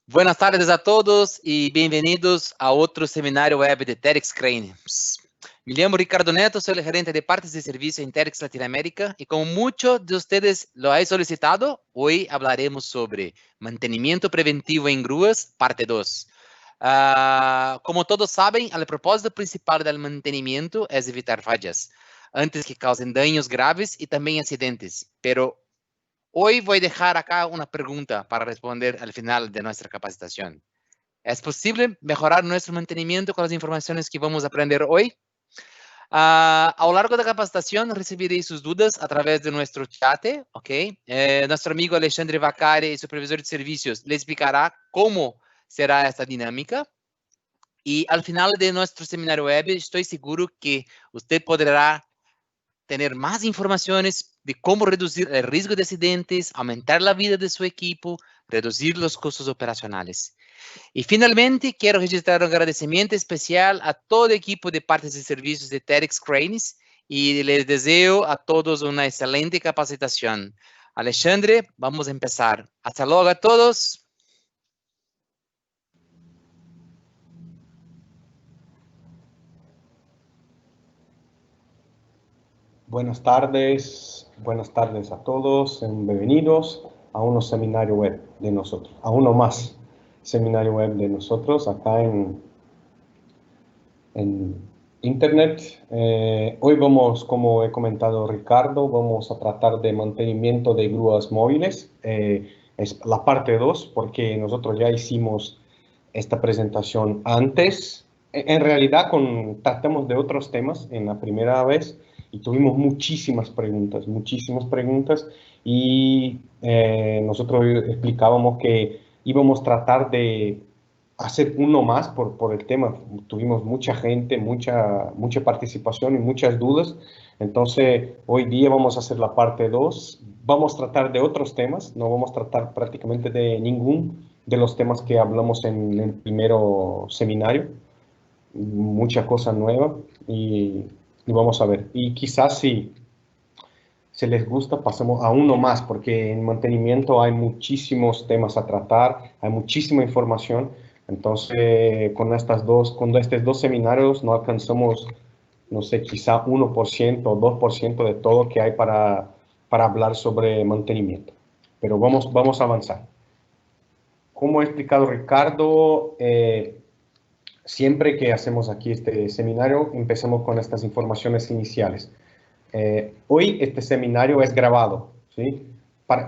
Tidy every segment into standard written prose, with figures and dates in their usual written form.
Buenas tardes a todos y bienvenidos a otro seminario web de TEDx Crane. Me llamo Ricardo Neto, soy el gerente de partes de servicio en TEDx Latinoamérica y como muchos de ustedes lo han solicitado, hoy hablaremos sobre mantenimiento preventivo en grúas, parte 2. Como todos saben, el propósito principal del mantenimiento es evitar fallas antes que causen daños graves y también accidentes, pero hoy voy a dejar acá una pregunta para responder al final de nuestra capacitación. ¿Es posible mejorar nuestro mantenimiento con las informaciones que vamos a aprender hoy? A lo largo de la capacitación recibiréis sus dudas a través de nuestro chat, ¿ok? Nuestro amigo Alexandre Vacari, supervisor de servicios, le explicará cómo será esta dinámica. Y al final de nuestro seminario web, estoy seguro que usted podrá tener más informaciones de cómo reducir el riesgo de accidentes, aumentar la vida de su equipo, reducir los costos operacionales. Y finalmente, quiero registrar un agradecimiento especial a todo el equipo de partes y servicios de TEDx Cranes y les deseo a todos una excelente capacitación. Alexandre, vamos a empezar. Hasta luego a todos. Buenas tardes a todos, bienvenidos a un seminario web de nosotros, a uno más seminario web de nosotros acá en internet. Hoy vamos, como he comentado Ricardo, vamos a tratar de mantenimiento de grúas móviles. Es la parte 2 porque nosotros ya hicimos esta presentación antes. En realidad tratamos de otros temas en la primera vez y tuvimos muchísimas preguntas y nosotros explicábamos que íbamos a tratar de hacer uno más por el tema. Tuvimos mucha gente, mucha participación y muchas dudas. Entonces, hoy día vamos a hacer la parte 2. Vamos a tratar de otros temas, no vamos a tratar prácticamente de ningún de los temas que hablamos en el primero seminario. Mucha cosa nueva y vamos a ver. Y quizás si les gusta, pasemos a uno más, porque en mantenimiento hay muchísimos temas a tratar, hay muchísima información. Entonces, con estos dos seminarios no alcanzamos, no sé, quizá 1% o 2% de todo que hay para hablar sobre mantenimiento. Pero vamos a avanzar. Como ha explicado Ricardo, siempre que hacemos aquí este seminario, empezamos con estas informaciones iniciales. Hoy este seminario es grabado, ¿sí? Para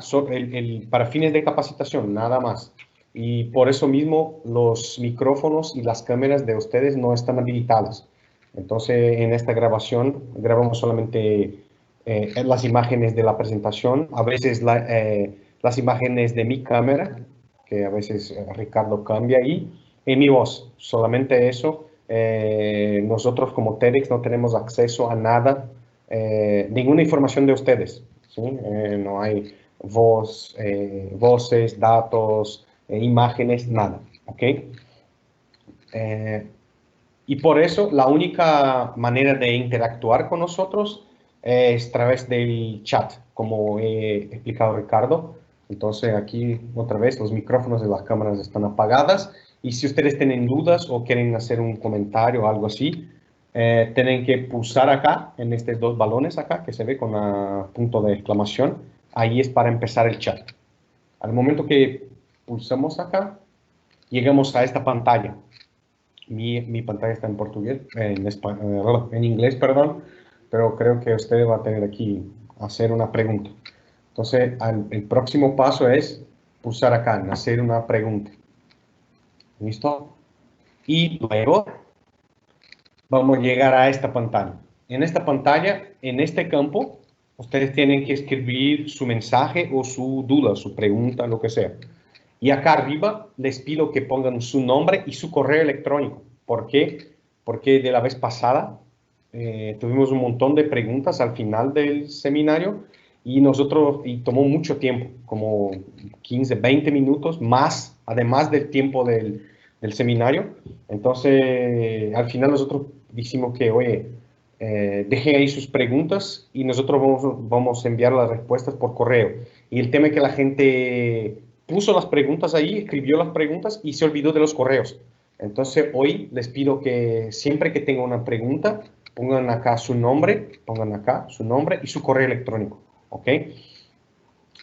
fines de capacitación, nada más. Y por eso mismo los micrófonos y las cámaras de ustedes no están habilitadas. Entonces, en esta grabación, grabamos solamente las imágenes de la presentación, a veces las imágenes de mi cámara, que a veces Ricardo cambia ahí, y mi voz, solamente eso. Nosotros como TEDx no tenemos acceso a nada, ninguna información de ustedes, ¿sí? No hay voces, datos, imágenes, nada, ¿ok? Y por eso la única manera de interactuar con nosotros es a través del chat, como he explicado Ricardo. Entonces aquí otra vez los micrófonos de las cámaras están apagadas y si ustedes tienen dudas o quieren hacer un comentario o algo así, tienen que pulsar acá en estos dos balones acá que se ve con el punto de exclamación. Ahí es para empezar el chat. Al momento que pulsamos acá, llegamos a esta pantalla. Mi pantalla está en portugués, en inglés, perdón, pero creo que usted va a tener aquí hacer una pregunta. Entonces, el próximo paso es pulsar acá en hacer una pregunta. ¿Listo? Y luego vamos a llegar a esta pantalla. En esta pantalla, en este campo, ustedes tienen que escribir su mensaje o su duda, su pregunta, lo que sea. Y acá arriba les pido que pongan su nombre y su correo electrónico. ¿Por qué? Porque de la vez pasada tuvimos un montón de preguntas al final del seminario y tomó mucho tiempo, como 15, 20 minutos más, además del tiempo del seminario. Entonces, al final nosotros dijimos que, oye, dejen ahí sus preguntas y nosotros vamos a enviar las respuestas por correo. Y el tema es que la gente puso las preguntas ahí, escribió las preguntas y se olvidó de los correos. Entonces, hoy les pido que siempre que tengan una pregunta, pongan acá su nombre y su correo electrónico, ¿ok?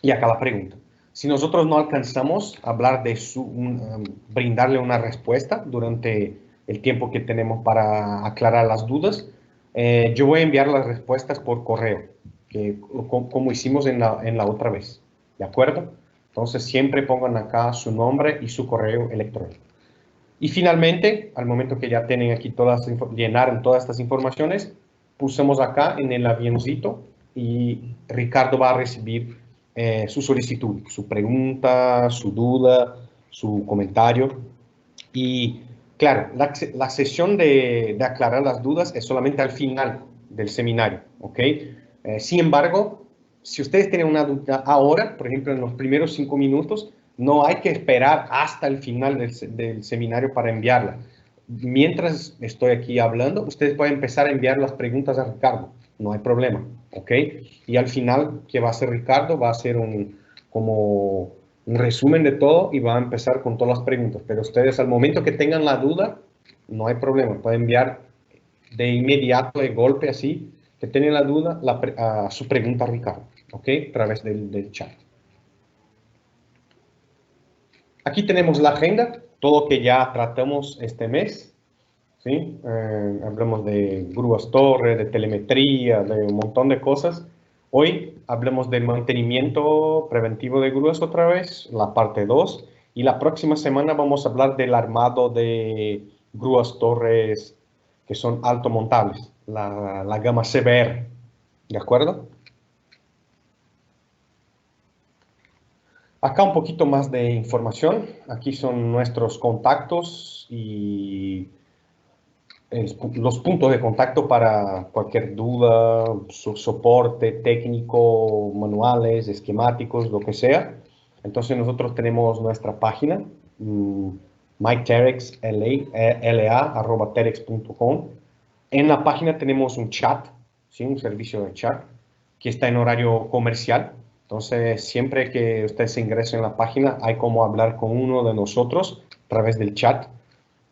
Y acá la pregunta. Si nosotros no alcanzamos a hablar de brindarle una respuesta durante el tiempo que tenemos para aclarar las dudas, yo voy a enviar las respuestas por correo, como hicimos en la otra vez, ¿de acuerdo? Entonces siempre pongan acá su nombre y su correo electrónico. Y finalmente, al momento que ya tienen aquí llenaron todas estas informaciones, pulsamos acá en el avioncito y Ricardo va a recibir su solicitud, su pregunta, su duda, su comentario. Y claro, la sesión de aclarar las dudas es solamente al final del seminario, ¿ok? Sin embargo, si ustedes tienen una duda ahora, por ejemplo, en los primeros 5 minutos, no hay que esperar hasta el final del seminario para enviarla. Mientras estoy aquí hablando, ustedes pueden empezar a enviar las preguntas a Ricardo, no hay problema, ¿ok? Y al final, ¿qué va a hacer Ricardo? Va a hacer como un resumen de todo y va a empezar con todas las preguntas. Pero ustedes, al momento que tengan la duda, no hay problema, pueden enviar de inmediato, de golpe, así, que tienen la duda, su pregunta a Ricardo, ¿ok? A través del chat. Aquí tenemos la agenda, todo que ya tratamos este mes, ¿sí? Hablamos de grúas torre, de telemetría, de un montón de cosas. Hoy hablemos del mantenimiento preventivo de grúas otra vez, la parte 2. Y la próxima semana vamos a hablar del armado de grúas torres que son altomontables, la gama CBR, ¿de acuerdo? Acá un poquito más de información. Aquí son nuestros contactos y los puntos de contacto para cualquier duda, soporte técnico, manuales, esquemáticos, lo que sea. Entonces nosotros tenemos nuestra página, myterexla@terex.com. En la página tenemos un chat, ¿sí? Un servicio de chat que está en horario comercial. Entonces, siempre que usted se ingrese en la página, hay como hablar con uno de nosotros a través del chat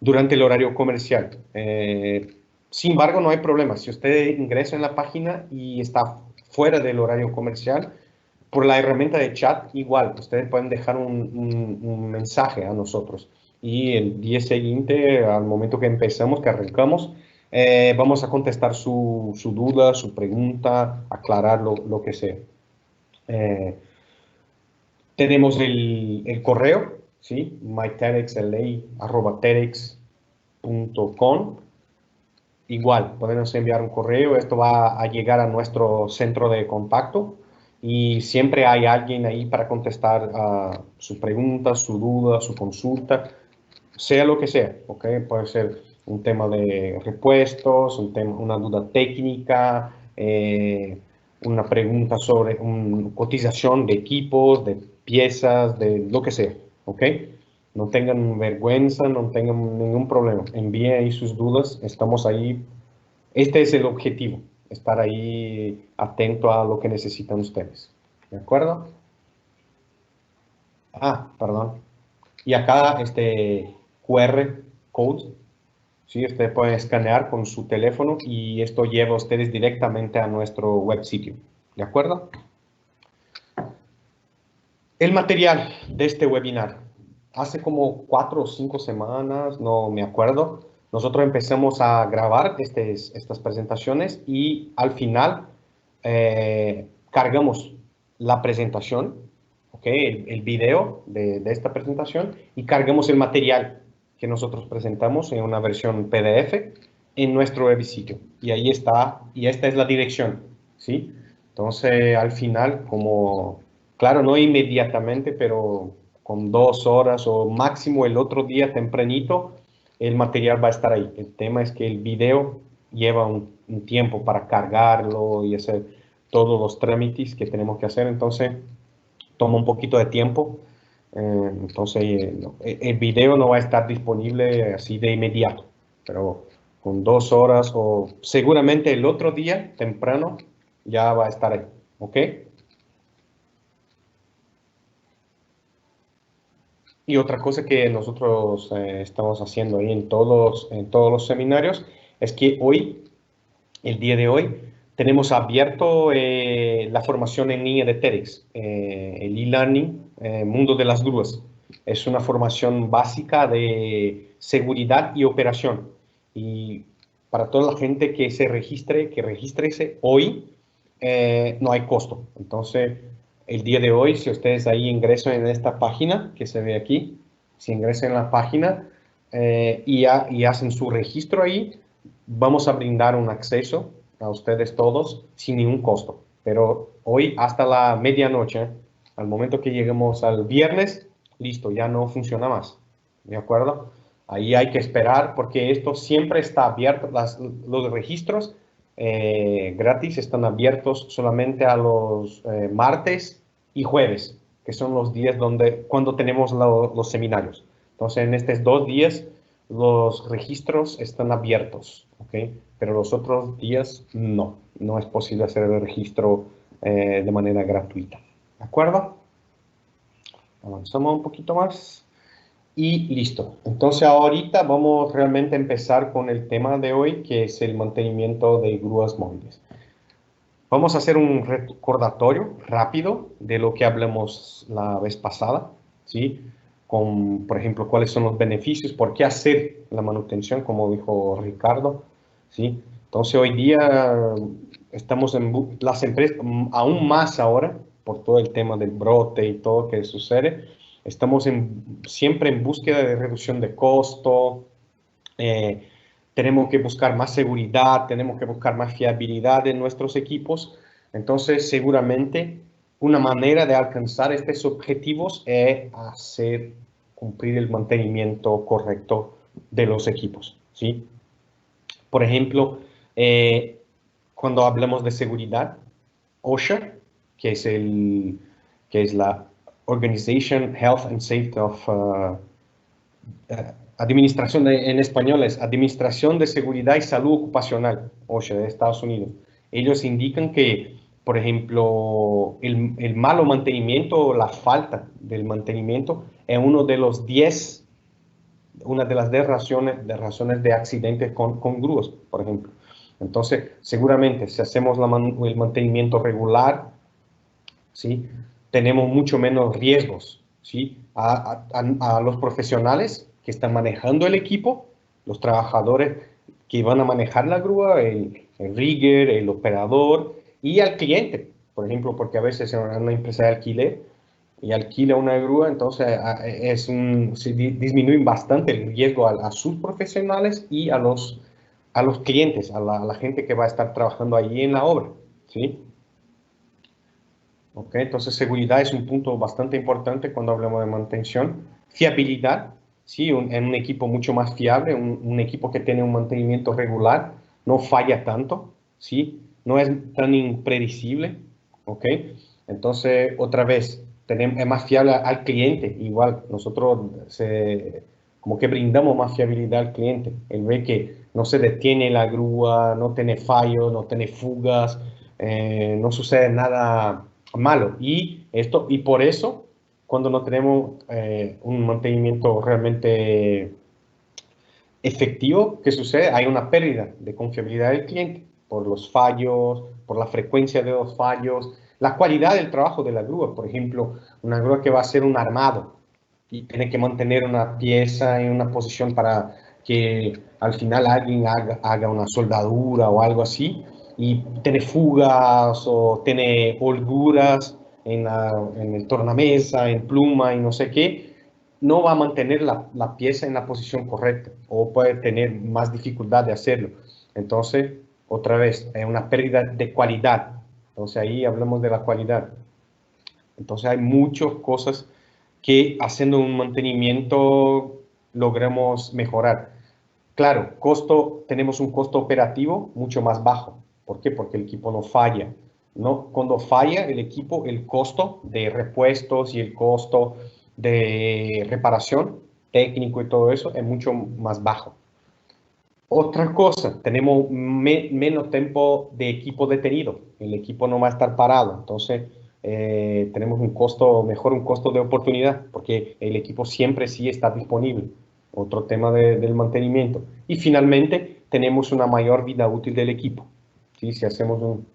durante el horario comercial. Sin embargo, no hay problema. Si usted ingresa en la página y está fuera del horario comercial, por la herramienta de chat, igual, ustedes pueden dejar un mensaje a nosotros. Y el día siguiente, al momento que empezamos, que arrancamos, vamos a contestar su duda, su pregunta, aclarar lo que sea. Tenemos el correo, ¿sí? myterexla@terex.com. Igual, podemos enviar un correo, esto va a llegar a nuestro centro de contacto y siempre hay alguien ahí para contestar a su pregunta, su duda, su consulta, sea lo que sea, ¿ok? Puede ser un tema de repuestos, una duda técnica, una pregunta sobre una cotización de equipos, de piezas, de lo que sea, ¿ok? No tengan vergüenza, no tengan ningún problema. Envíen ahí sus dudas, estamos ahí. Este es el objetivo, estar ahí atento a lo que necesitan ustedes. ¿De acuerdo? Perdón. Y acá este QR code, ¿sí? Usted puede escanear con su teléfono y esto lleva a ustedes directamente a nuestro web sitio. ¿De acuerdo? El material de este webinar. Hace como 4 o 5 semanas, no me acuerdo, nosotros empezamos a grabar estas presentaciones y al final cargamos la presentación, ¿okay? El video de esta presentación y cargamos el material que nosotros presentamos en una versión PDF en nuestro web sitio. Y ahí está, y esta es la dirección, ¿sí? Entonces, al final, como, claro, no inmediatamente, pero con 2 horas o máximo el otro día tempranito, el material va a estar ahí. El tema es que el video lleva un tiempo para cargarlo y hacer todos los trámites que tenemos que hacer, entonces toma un poquito de tiempo. Entonces, el video no va a estar disponible así de inmediato, pero con 2 horas o seguramente el otro día temprano ya va a estar ahí, ¿ok? Y otra cosa que nosotros estamos haciendo ahí en todos los seminarios es que hoy, el día de hoy, tenemos abierto la formación en línea de TEDx, el e-learning, Mundo de las Grúas. Es una formación básica de seguridad y operación. Y para toda la gente que se registre, que regístrese hoy, no hay costo. Entonces, el día de hoy, si ustedes ahí ingresan en esta página que se ve aquí, si ingresan en la página y hacen su registro ahí, vamos a brindar un acceso a ustedes todos sin ningún costo. Pero hoy hasta la medianoche, al momento que lleguemos al viernes, listo, ya no funciona más. ¿De acuerdo? Ahí hay que esperar porque esto siempre está abierto, los registros gratis están abiertos solamente a los martes y jueves, que son los días cuando tenemos los seminarios. Entonces, en estos 2 días, los registros están abiertos, ¿ok? Pero los otros días no es posible hacer el registro de manera gratuita. ¿De acuerdo? Avanzamos un poquito más. Y listo. Entonces ahorita vamos realmente a empezar con el tema de hoy, que es el mantenimiento de grúas móviles. Vamos a hacer un recordatorio rápido de lo que hablamos la vez pasada, ¿sí? Con, por ejemplo, cuáles son los beneficios, por qué hacer la manutención, como dijo Ricardo, ¿sí? Entonces hoy día estamos en las empresas, aún más ahora, por todo el tema del brote y todo que sucede, estamos siempre en búsqueda de reducción de costo, tenemos que buscar más seguridad, tenemos que buscar más fiabilidad en nuestros equipos. Entonces, seguramente, una manera de alcanzar estos objetivos es cumplir el mantenimiento correcto de los equipos, ¿sí? Por ejemplo, cuando hablamos de seguridad, OSHA, que es la Organization Health and Safety of Administración en español es Administración de Seguridad y Salud Ocupacional, OSHA, de Estados Unidos. Ellos indican que, por ejemplo, el malo mantenimiento o la falta del mantenimiento es una de las 10 razones de accidentes con grúas, por ejemplo. Entonces, seguramente, si hacemos el mantenimiento regular, ¿sí? Tenemos mucho menos riesgos, ¿sí? A los profesionales que están manejando el equipo, los trabajadores que van a manejar la grúa, el rigger, el operador, y al cliente, por ejemplo, porque a veces en una empresa de alquiler y alquila una grúa, entonces disminuye bastante el riesgo a sus profesionales y a los clientes, a la gente que va a estar trabajando allí en la obra, ¿sí? Okay, entonces, seguridad es un punto bastante importante cuando hablamos de mantención. Fiabilidad, ¿sí? En un equipo mucho más fiable, un equipo que tiene un mantenimiento regular, no falla tanto, ¿sí? No es tan impredecible, ¿ok? Entonces, otra vez, es más fiable al cliente. Igual, nosotros como que brindamos más fiabilidad al cliente. Él ve que no se detiene la grúa, no tiene fallos, no tiene fugas, no sucede nada malo. Y por eso, cuando no tenemos un mantenimiento realmente efectivo, ¿qué sucede? Hay una pérdida de confiabilidad del cliente por los fallos, por la frecuencia de los fallos, la cualidad del trabajo de la grúa. Por ejemplo, una grúa que va a hacer un armado y tiene que mantener una pieza en una posición para que al final alguien haga una soldadura o algo así, y tiene fugas o tiene holguras en el tornamesa, en pluma y no sé qué, no va a mantener la pieza en la posición correcta o puede tener más dificultad de hacerlo. Entonces, otra vez, es una pérdida de cualidad. Entonces, ahí hablamos de la cualidad. Entonces, hay muchas cosas que haciendo un mantenimiento logramos mejorar. Claro, tenemos un costo operativo mucho más bajo. ¿Por qué? Porque el equipo no falla, ¿no? Cuando falla el equipo, el costo de repuestos y el costo de reparación técnico y todo eso es mucho más bajo. Otra cosa, tenemos menos tiempo de equipo detenido. El equipo no va a estar parado. Entonces, tenemos un costo, mejor un costo de oportunidad, porque el equipo siempre sí está disponible. Otro tema del mantenimiento. Y finalmente, tenemos una mayor vida útil del equipo. ¿Sí? Si hacemos un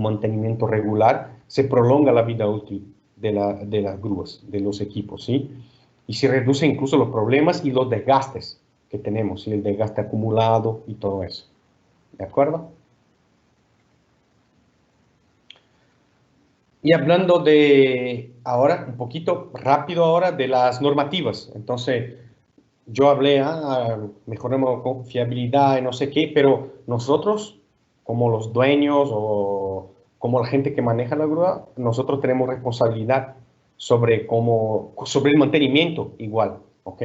mantenimiento regular, se prolonga la vida útil de las grúas, de los equipos, ¿sí? Y se reduce incluso los problemas y los desgastes que tenemos, ¿sí? El desgaste acumulado y todo eso. ¿De acuerdo? Y hablando de ahora, un poquito rápido ahora, de las normativas. Entonces, yo hablé, mejoremos con fiabilidad y no sé qué, pero nosotros, como los dueños o como la gente que maneja la grúa, nosotros tenemos responsabilidad sobre el mantenimiento igual, ¿ok?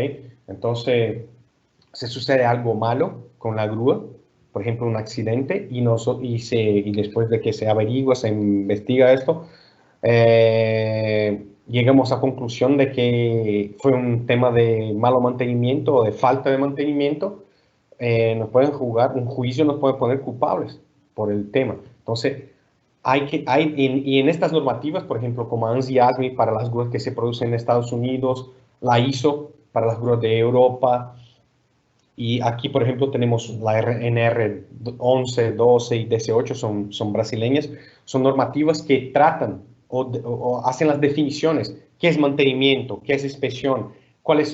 Entonces, si sucede algo malo con la grúa, por ejemplo, un accidente, y después de que se averigua, se investiga esto, llegamos a conclusión de que fue un tema de malo mantenimiento o de falta de mantenimiento, nos pueden jugar un juicio, nos pueden poner culpables por el tema. Entonces, y en estas normativas, por ejemplo, como ANSI-ASME para las grúas que se producen en Estados Unidos, la ISO para las grúas de Europa, y aquí, por ejemplo, tenemos la NR 11, 12 y DC8, son brasileñas, son normativas que tratan o hacen las definiciones, qué es mantenimiento, qué es inspección, cuál es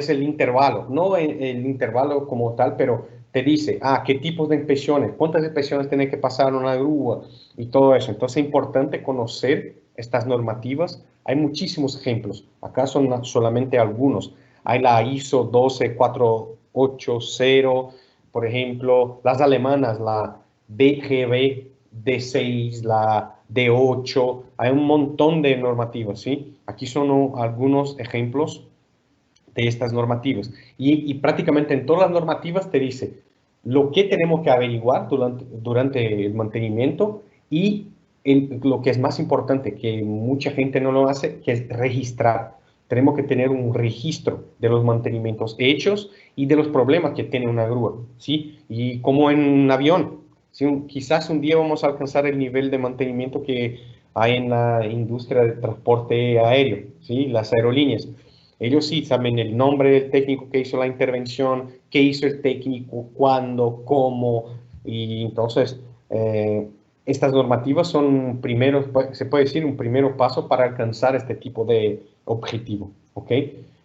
el intervalo, no el intervalo como tal, pero te dice, qué tipos de inspecciones, cuántas inspecciones tiene que pasar una grúa y todo eso. Entonces es importante conocer estas normativas. Hay muchísimos ejemplos, acá son solamente algunos. Hay la ISO 12480, por ejemplo, las alemanas, la DGB D6, la D8, hay un montón de normativas, ¿sí? Aquí son algunos ejemplos de estas normativas. Y prácticamente en todas las normativas te dice lo que tenemos que averiguar durante el mantenimiento y lo que es más importante, que mucha gente no lo hace, que es registrar. Tenemos que tener un registro de los mantenimientos hechos y de los problemas que tiene una grúa, ¿sí? Y como en un avión, ¿sí? Quizás un día vamos a alcanzar el nivel de mantenimiento que hay en la industria del transporte aéreo, ¿sí? Las aerolíneas. Ellos sí saben el nombre del técnico que hizo la intervención, qué hizo el técnico, cuándo, cómo, y entonces estas normativas son se puede decir, un primer paso para alcanzar este tipo de objetivo, ¿ok?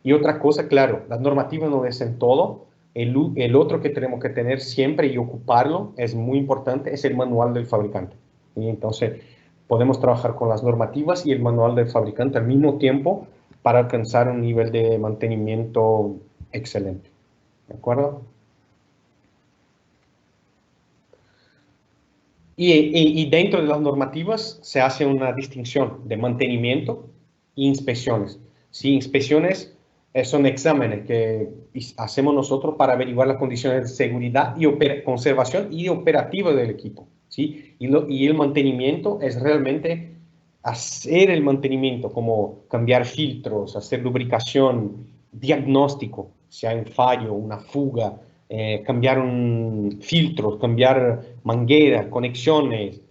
Y otra cosa, claro, las normativas no dicen todo. El otro que tenemos que tener siempre y ocuparlo, es muy importante, es el manual del fabricante. Y entonces podemos trabajar con las normativas y el manual del fabricante al mismo tiempo para alcanzar un nivel de mantenimiento excelente. ¿De acuerdo? Y dentro de las normativas se hace una distinción de mantenimiento e inspecciones. Sí, inspecciones son exámenes que hacemos nosotros para averiguar las condiciones de seguridad y conservación y operativa del equipo. ¿Sí? Y el mantenimiento es realmente hacer el mantenimiento, como cambiar filtros, hacer lubricación, diagnóstico, si hay un fallo, una fuga, cambiar filtros, cambiar mangueras, conexiones,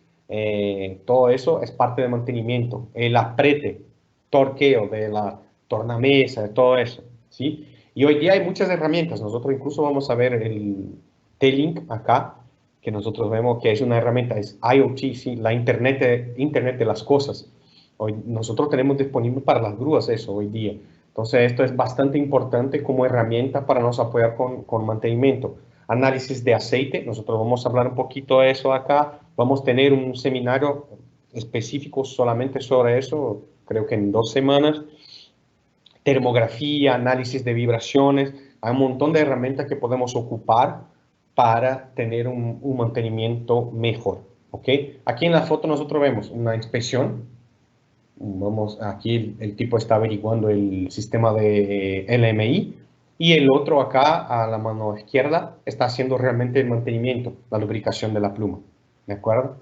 todo eso es parte del mantenimiento. El aprete, torqueo de la tornamesa, todo eso, ¿sí? Y hoy día hay muchas herramientas. Nosotros incluso vamos a ver el T-Link acá, que nosotros vemos que es una herramienta, es IoT, ¿sí? La Internet de las cosas. Hoy, nosotros tenemos disponible para las grúas eso hoy día. Entonces, esto es bastante importante como herramienta para nos apoyar con mantenimiento. Análisis de aceite, nosotros vamos a hablar un poquito de eso acá. Vamos a tener un seminario específico solamente sobre eso, creo que en 2 semanas. Termografía, análisis de vibraciones, hay un montón de herramientas que podemos ocupar para tener un mantenimiento mejor, ¿ok? Aquí en la foto nosotros vemos una inspección. Aquí el tipo está averiguando el sistema de LMI y el otro acá a la mano izquierda está haciendo realmente el mantenimiento, la lubricación de la pluma, ¿de acuerdo?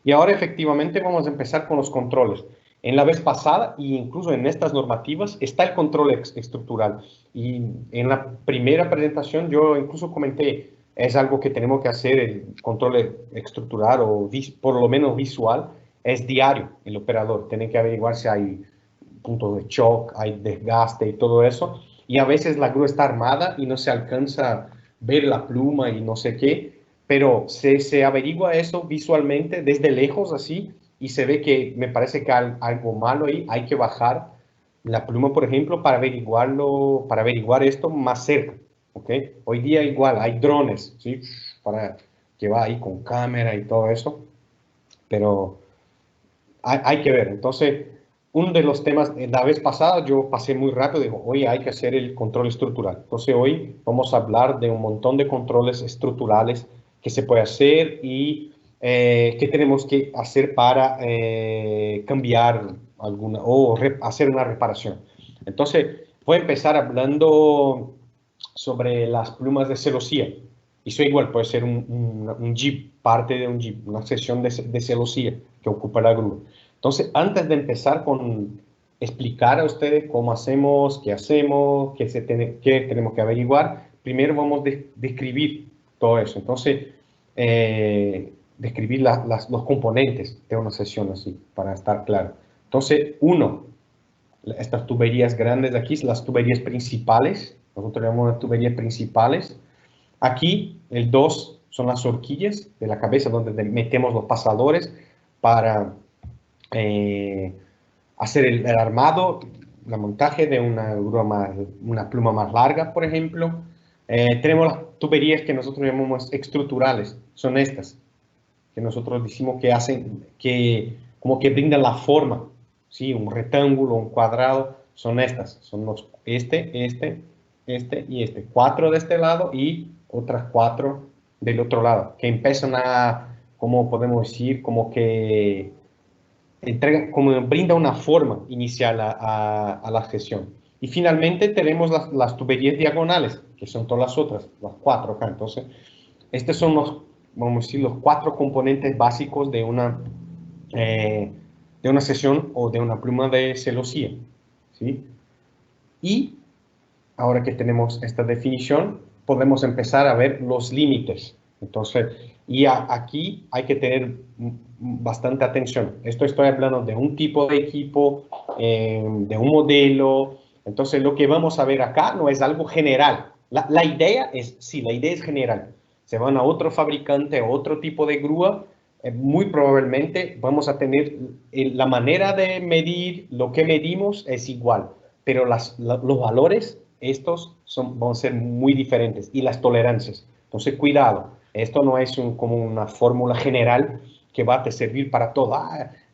Y ahora efectivamente vamos a empezar con los controles. En la vez pasada, e incluso en estas normativas, está el control estructural. Y en la primera presentación yo incluso comenté, es algo que tenemos que hacer, el control estructural o por lo menos visual, es diario el operador. Tiene que averiguar si hay puntos de shock, hay desgaste y todo eso. Y a veces la grúa está armada y no se alcanza a ver la pluma y no sé qué, pero se averigua eso visualmente desde lejos así y se ve que me parece que hay algo malo ahí, hay que bajar la pluma, por ejemplo, para averiguarlo, para averiguar esto más cerca, ¿ok? Hoy día igual hay drones, ¿sí? Para que va ahí con cámara y todo eso, pero hay que ver. Entonces, uno de los temas, la vez pasada yo pasé muy rápido, digo, hoy hay que hacer el control estructural. Entonces, hoy vamos a hablar de un montón de controles estructurales que se puede hacer y qué tenemos que hacer para cambiar alguna o hacer una reparación. Entonces, voy a empezar hablando sobre las plumas de celosía. Eso igual puede ser un jeep, parte de un jeep, una sección de celosía que ocupa la grúa. Entonces, antes de empezar con explicar a ustedes cómo hacemos, qué tenemos que averiguar, primero vamos a describir todo eso. Entonces, describir los componentes de una sesión así, para estar claro. Entonces, uno, estas tuberías grandes de aquí, las tuberías principales, nosotros llamamos tuberías principales. Aquí, el 2 son las horquillas de la cabeza donde metemos los pasadores para hacer el armado, el montaje de una pluma más larga, por ejemplo. Tenemos las tuberías que nosotros llamamos estructurales, son estas, que nosotros decimos que hacen, como que brindan la forma, ¿sí? Un rectángulo, un cuadrado, son estas, son este y este. 4 de este lado y otras 4 del otro lado, que empiezan a, como podemos decir, como que como brinda una forma inicial a la gestión. Y finalmente tenemos las tuberías diagonales, que son todas las otras, las 4 acá. Entonces, estos son vamos a decir, los 4 componentes básicos de una sesión o de una pluma de celosía, ¿sí? Y ahora que tenemos esta definición, podemos empezar a ver los límites. Entonces, aquí hay que tener bastante atención. Estoy hablando de un tipo de equipo, de un modelo. Entonces, lo que vamos a ver acá no es algo general. La idea es general. Se van a otro fabricante, a otro tipo de grúa, muy probablemente vamos a tener la manera de medir, lo que medimos es igual, pero los valores, estos van a ser muy diferentes y las tolerancias. Entonces, cuidado, esto no es como una fórmula general que va a servir para todo.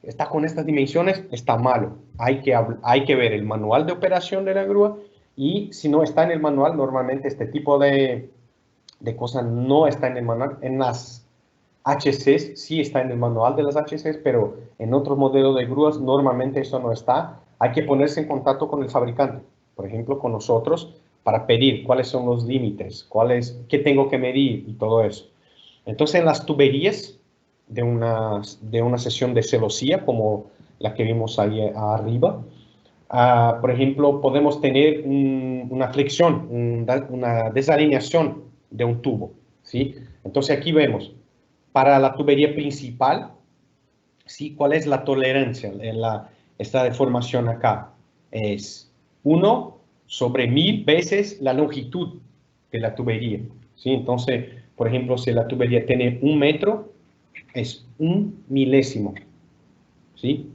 Está con estas dimensiones, está malo. Hay que ver el manual de operación de la grúa y si no está en el manual, normalmente este tipo de cosas no está en el manual. En las HCs sí está en el manual de las HCs, pero en otros modelos de grúas normalmente eso no está. Hay que ponerse en contacto con el fabricante, por ejemplo, con nosotros, para pedir cuáles son los límites, qué tengo que medir y todo eso. Entonces, en las tuberías de una sesión de celosía, como la que vimos ahí arriba, por ejemplo, podemos tener una flexión, una desalineación de un tubo, ¿sí? Entonces, aquí vemos, para la tubería principal, ¿sí? ¿Cuál es la tolerancia? Esta deformación acá es 1/1000 veces la longitud de la tubería, ¿sí? Entonces, por ejemplo, si la tubería tiene 1 metro, es 1 milésimo, ¿sí?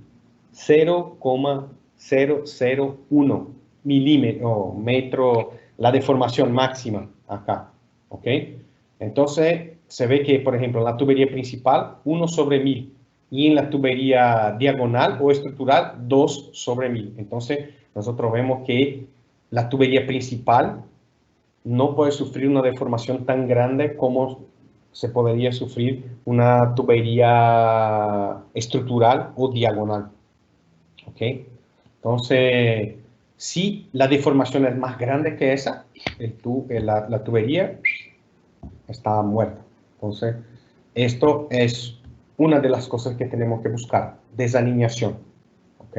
0,001 milímetro, metro, la deformación máxima acá, ¿ok? Entonces, se ve que, por ejemplo, en la tubería principal, 1/1000, y en la tubería diagonal o estructural, 2/1000. Entonces, nosotros vemos que la tubería principal no puede sufrir una deformación tan grande como se podría sufrir una tubería estructural o diagonal. ¿Ok? Entonces, si la deformación es más grande que esa, la tubería está muerta. Entonces, esto es una de las cosas que tenemos que buscar, desalineación. ¿Ok?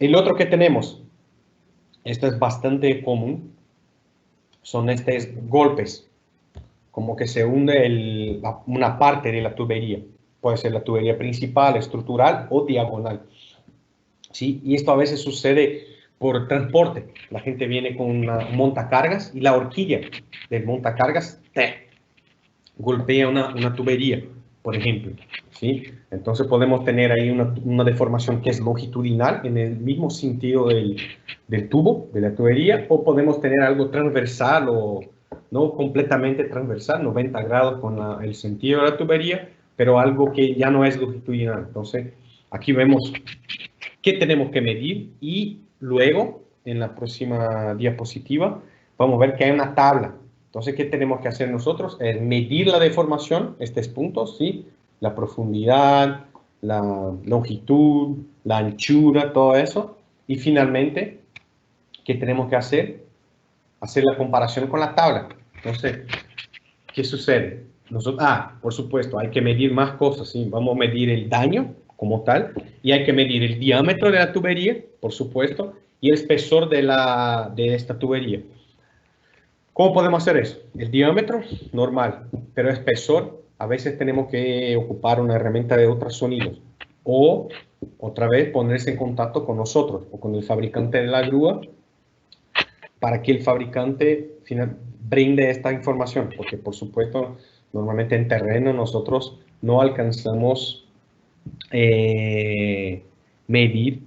El otro que tenemos, esto es bastante común, son estos golpes, como que se hunde una parte de la tubería. puede ser la tubería principal, estructural o diagonal. ¿Sí? Y esto a veces sucede por transporte. La gente viene con un montacargas y la horquilla del montacargas golpea una tubería, por ejemplo. ¿Sí? Entonces podemos tener ahí una deformación que es longitudinal en el mismo sentido del tubo, de la tubería, o podemos tener algo transversal o no completamente transversal, 90 grados con el sentido de la tubería, pero algo que ya no es longitudinal. Entonces aquí vemos qué tenemos que medir y luego en la próxima diapositiva vamos a ver que hay una tabla. Entonces, ¿qué tenemos que hacer nosotros? Es medir la deformación, estos puntos, ¿sí? La profundidad, la longitud, la anchura, todo eso. Y finalmente, ¿qué tenemos que hacer? Hacer la comparación con la tabla. Entonces, ¿qué sucede? Por supuesto, hay que medir más cosas, ¿sí? Vamos a medir el daño como tal, y hay que medir el diámetro de la tubería, por supuesto, y el espesor de esta tubería. ¿Cómo podemos hacer eso? El diámetro, normal, pero el espesor, a veces tenemos que ocupar una herramienta de ultrasonidos, o otra vez ponerse en contacto con nosotros, o con el fabricante de la grúa, para que el fabricante brinde esta información, porque por supuesto, normalmente en terreno nosotros no alcanzamos medir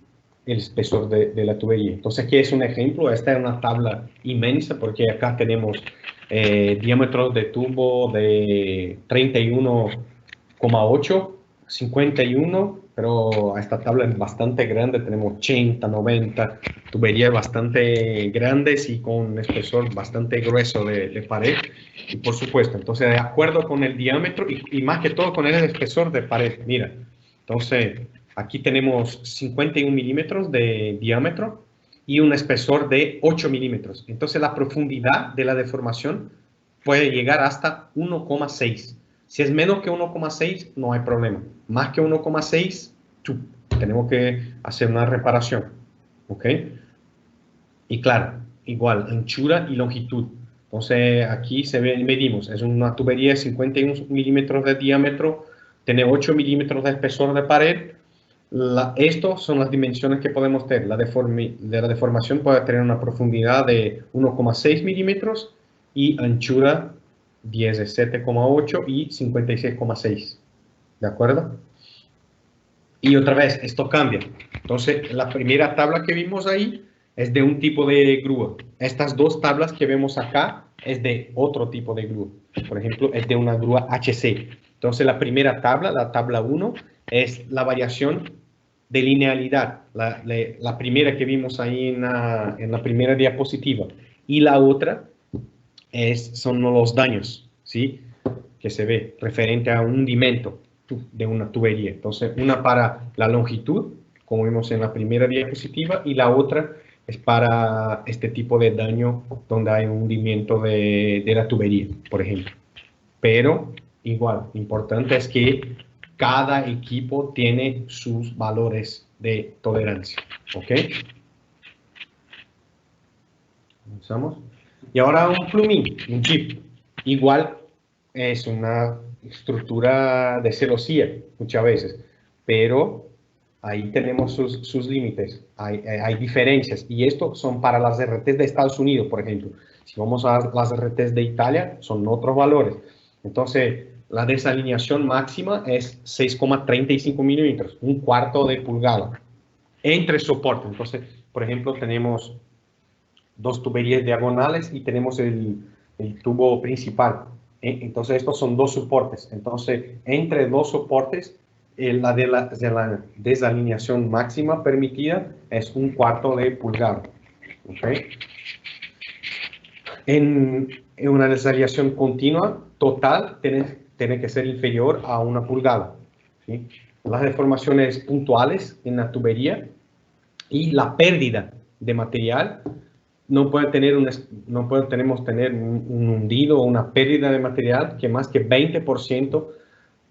el espesor de la tubería. Entonces aquí es un ejemplo, esta es una tabla inmensa porque acá tenemos diámetros de tubo de 31,8, 51, pero esta tabla es bastante grande, tenemos 80, 90 tuberías bastante grandes y con un espesor bastante grueso de pared. Y por supuesto, entonces de acuerdo con el diámetro y más que todo con el espesor de pared, mira. Entonces, aquí tenemos 51 milímetros de diámetro y un espesor de 8 milímetros. Entonces, la profundidad de la deformación puede llegar hasta 1,6. Si es menos que 1,6, no hay problema. Más que 1,6, tenemos que hacer una reparación. ¿Ok? Y claro, igual, anchura y longitud. Entonces, aquí medimos. Es una tubería de 51 milímetros de diámetro, tiene 8 milímetros de espesor de pared. Estas son las dimensiones que podemos tener. La deformación puede tener una profundidad de 1,6 milímetros y anchura 17,8 y 56,6. ¿De acuerdo? Y otra vez, esto cambia. Entonces, la primera tabla que vimos ahí es de un tipo de grúa. Estas dos tablas que vemos acá es de otro tipo de grúa. Por ejemplo, es de una grúa HC. Entonces, la primera tabla, la tabla 1, es la variación de linealidad. La primera que vimos ahí en la primera diapositiva. Y la otra son los daños, ¿sí? Que se ve referente a un hundimiento de una tubería. Entonces, una para la longitud, como vimos en la primera diapositiva, y la otra es para este tipo de daño donde hay un hundimiento de la tubería, por ejemplo. Pero, igual, lo importante es que cada equipo tiene sus valores de tolerancia. ¿Ok? Comenzamos. Y ahora un plumín, un chip. Igual es una estructura de celosía muchas veces, pero ahí tenemos sus límites, hay diferencias, y esto son para las RTs de Estados Unidos, por ejemplo. Si vamos a las RTs de Italia, son otros valores. Entonces, la desalineación máxima es 6,35 milímetros, un cuarto de pulgada, entre soportes. Entonces, por ejemplo, tenemos dos tuberías diagonales y tenemos el tubo principal. Entonces, estos son dos soportes. Entonces, entre dos soportes, la desalineación máxima permitida es un cuarto de pulgada. ¿Okay? En una desalineación continua, total, tiene que ser inferior a una pulgada. ¿Sí? Las deformaciones puntuales en la tubería y la pérdida de material no podemos tener un hundido o una pérdida de material que más que 20%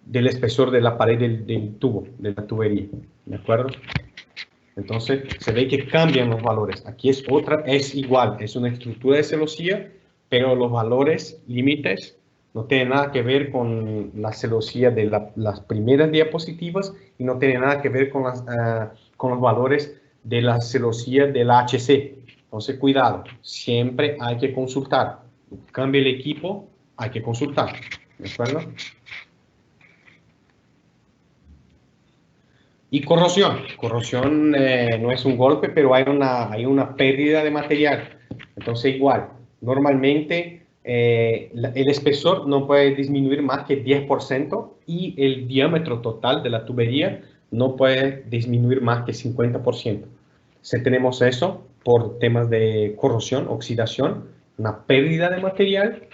del espesor de la pared del tubo, de la tubería. ¿De acuerdo? Entonces, se ve que cambian los valores. Aquí es igual, es una estructura de celosía, pero los valores límites No tiene nada que ver con la celosía de las primeras diapositivas y no tiene nada que ver con, con los valores de la celosía de la HC. Entonces, cuidado, siempre hay que consultar. Cambie el equipo, hay que consultar. ¿De acuerdo? Y corrosión. Corrosión no es un golpe, pero hay una pérdida de material. Entonces, igual, normalmente el espesor no puede disminuir más que 10% y el diámetro total de la tubería no puede disminuir más que 50%. Si tenemos eso por temas de corrosión, oxidación, una pérdida de material,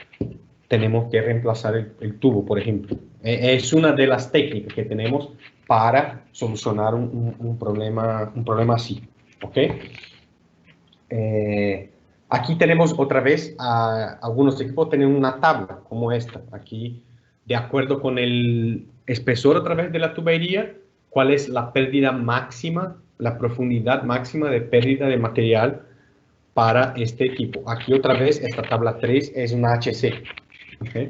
tenemos que reemplazar el tubo, por ejemplo. Es una de las técnicas que tenemos para solucionar un problema así. ¿Ok? Aquí tenemos otra vez algunos equipos tienen una tabla como esta. Aquí, de acuerdo con el espesor a través de la tubería, cuál es la pérdida máxima, la profundidad máxima de pérdida de material para este equipo. Aquí otra vez, esta tabla 3 es una HC. ¿Okay?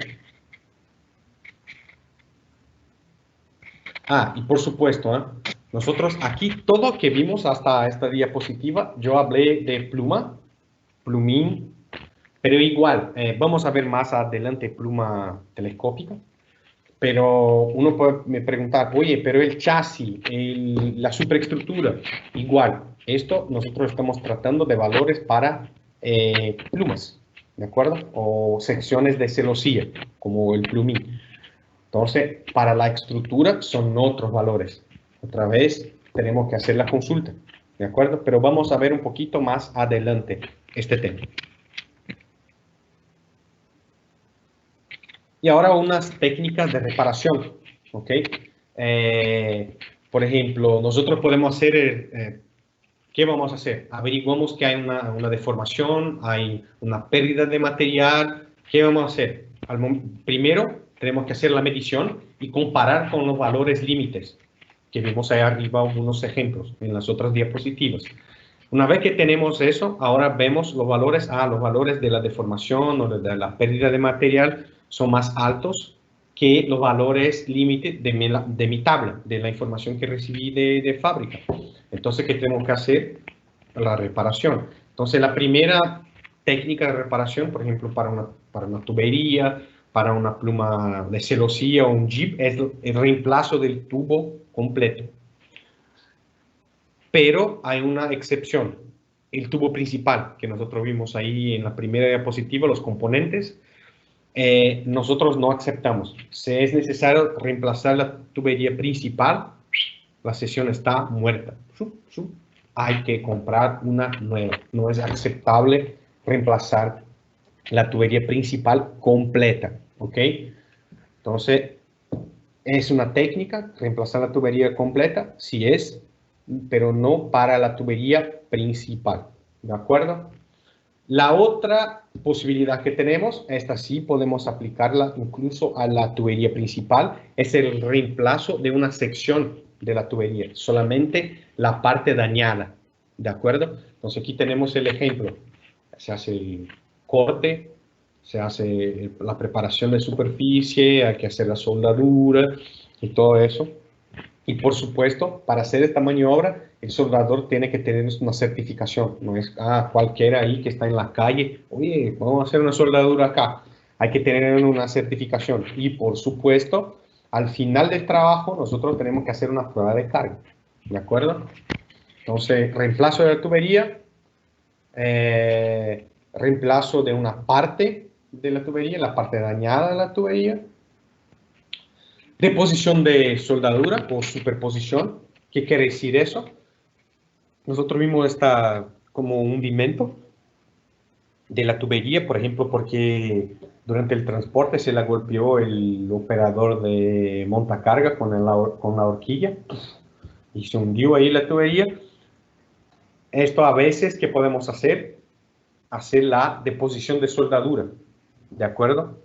Y por supuesto, nosotros aquí todo que vimos hasta esta diapositiva, yo hablé de pluma, plumín, pero igual, vamos a ver más adelante pluma telescópica, pero uno puede preguntar, oye, pero el chasis, la superestructura, igual, esto nosotros estamos tratando de valores para plumas, ¿de acuerdo? O secciones de celosía, como el plumín. Entonces, para la estructura son otros valores. Otra vez, tenemos que hacer la consulta, ¿de acuerdo? Pero vamos a ver un poquito más adelante este tema. Y ahora unas técnicas de reparación, ¿ok? Por ejemplo, nosotros podemos hacer, ¿qué vamos a hacer? Averiguamos que hay una deformación, hay una pérdida de material. ¿Qué vamos a hacer? Primero, tenemos que hacer la medición y comparar con los valores límites, que vimos ahí arriba unos ejemplos en las otras diapositivas. Una vez que tenemos eso, ahora vemos los valores, los valores de la deformación o de la pérdida de material son más altos que los valores límite de mi tabla, de la información que recibí de fábrica. Entonces, ¿qué tenemos que hacer? La reparación. Entonces, la primera técnica de reparación, por ejemplo, para una tubería, para una pluma de celosía o un jib, es el reemplazo del tubo completo. Pero hay una excepción, el tubo principal, que nosotros vimos ahí en la primera diapositiva, los componentes, nosotros no aceptamos. Si es necesario reemplazar la tubería principal, la sesión está muerta. Hay que comprar una nueva. No es aceptable reemplazar la tubería principal completa, ¿ok? Entonces, es una técnica, reemplazar la tubería completa, si es, pero no para la tubería principal, ¿de acuerdo? La otra posibilidad que tenemos, esta sí podemos aplicarla incluso a la tubería principal, es el reemplazo de una sección de la tubería, solamente la parte dañada, ¿de acuerdo? Entonces aquí tenemos el ejemplo, se hace el corte, se hace la preparación de superficie, hay que hacer la soldadura y todo eso. Y por supuesto, para hacer esta maniobra, el soldador tiene que tener una certificación. No es cualquiera ahí que está en la calle, oye, vamos a hacer una soldadura acá. Hay que tener una certificación. Y por supuesto, al final del trabajo, nosotros tenemos que hacer una prueba de carga. ¿De acuerdo? Entonces, reemplazo de la tubería, reemplazo de una parte de la tubería, la parte dañada de la tubería, deposición de soldadura o superposición. ¿Qué quiere decir eso? Nosotros vimos esta como hundimiento de la tubería, por ejemplo, porque durante el transporte se la golpeó el operador de montacarga con la horquilla y se hundió ahí la tubería. Esto a veces, ¿qué podemos hacer? Hacer la deposición de soldadura, ¿de acuerdo?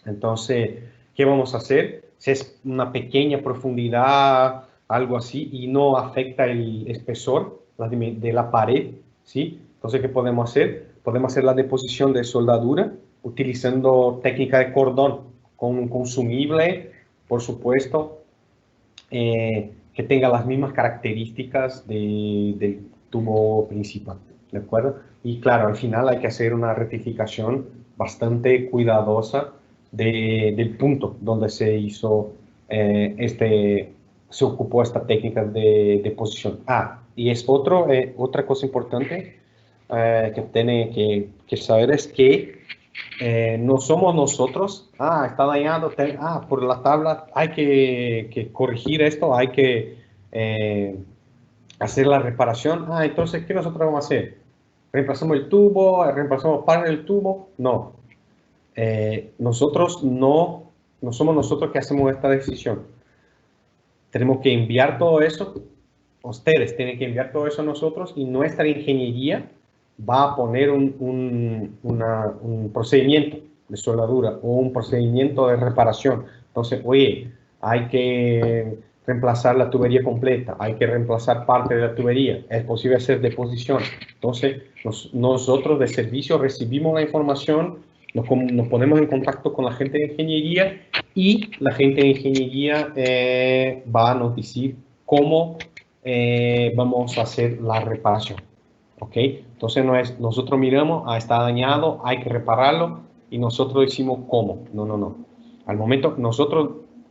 Entonces, ¿qué vamos a hacer? Si es una pequeña profundidad, algo así, y no afecta el espesor de la pared, ¿sí? Entonces, ¿qué podemos hacer? Podemos hacer la deposición de soldadura utilizando técnica de cordón con un consumible, por supuesto, que tenga las mismas características del tubo principal, ¿de acuerdo? Y claro, al final hay que hacer una rectificación bastante cuidadosa del punto donde se hizo se ocupó esta técnica de posición. Y es otra cosa importante que tiene que saber es que no somos nosotros, está dañado, por la tabla hay que corregir esto, hay que hacer la reparación. Entonces, ¿qué nosotros vamos a hacer? ¿Reemplazamos el tubo? ¿Reemplazamos parte del tubo? No. Nosotros no somos nosotros que hacemos esta decisión. Tenemos que enviar todo eso, ustedes tienen que enviar todo eso a nosotros y nuestra ingeniería va a poner un procedimiento de soldadura o un procedimiento de reparación. Entonces, oye, hay que reemplazar la tubería completa, hay que reemplazar parte de la tubería, es posible hacer deposición. Entonces, nosotros de servicio recibimos la información, nos ponemos en contacto con la gente de ingeniería y la gente de ingeniería va a nos decir cómo vamos a hacer la reparación. ¿Ok? Entonces nosotros miramos, está dañado, hay que repararlo y nosotros decimos cómo. No. Al momento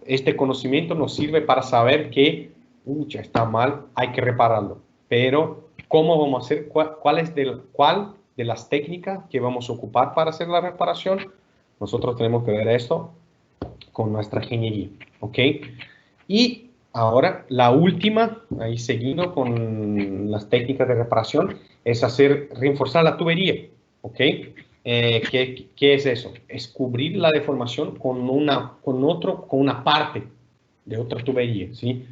este conocimiento nos sirve para saber que ya está mal, hay que repararlo. Pero ¿cómo vamos a hacer? ¿Cuál de las técnicas que vamos a ocupar para hacer la reparación? Nosotros tenemos que ver esto con nuestra ingeniería. ¿Ok? Y ahora, la última, ahí seguido con las técnicas de reparación, es reforzar la tubería, ¿ok? ¿Qué es eso? Es cubrir la deformación con una parte de otra tubería, ¿sí?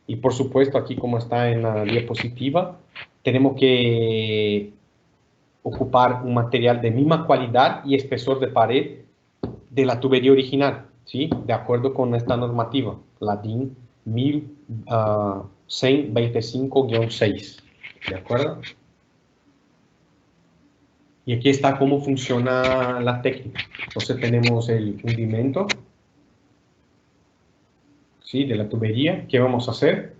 Y por supuesto, aquí como está en la diapositiva, tenemos que ocupar un material de misma cualidad y espesor de pared de la tubería original, ¿sí? De acuerdo con esta normativa, la DIN 1125-6, ¿de acuerdo? Y aquí está cómo funciona la técnica. Entonces tenemos el hundimiento, ¿sí? De la tubería. ¿Qué vamos a hacer?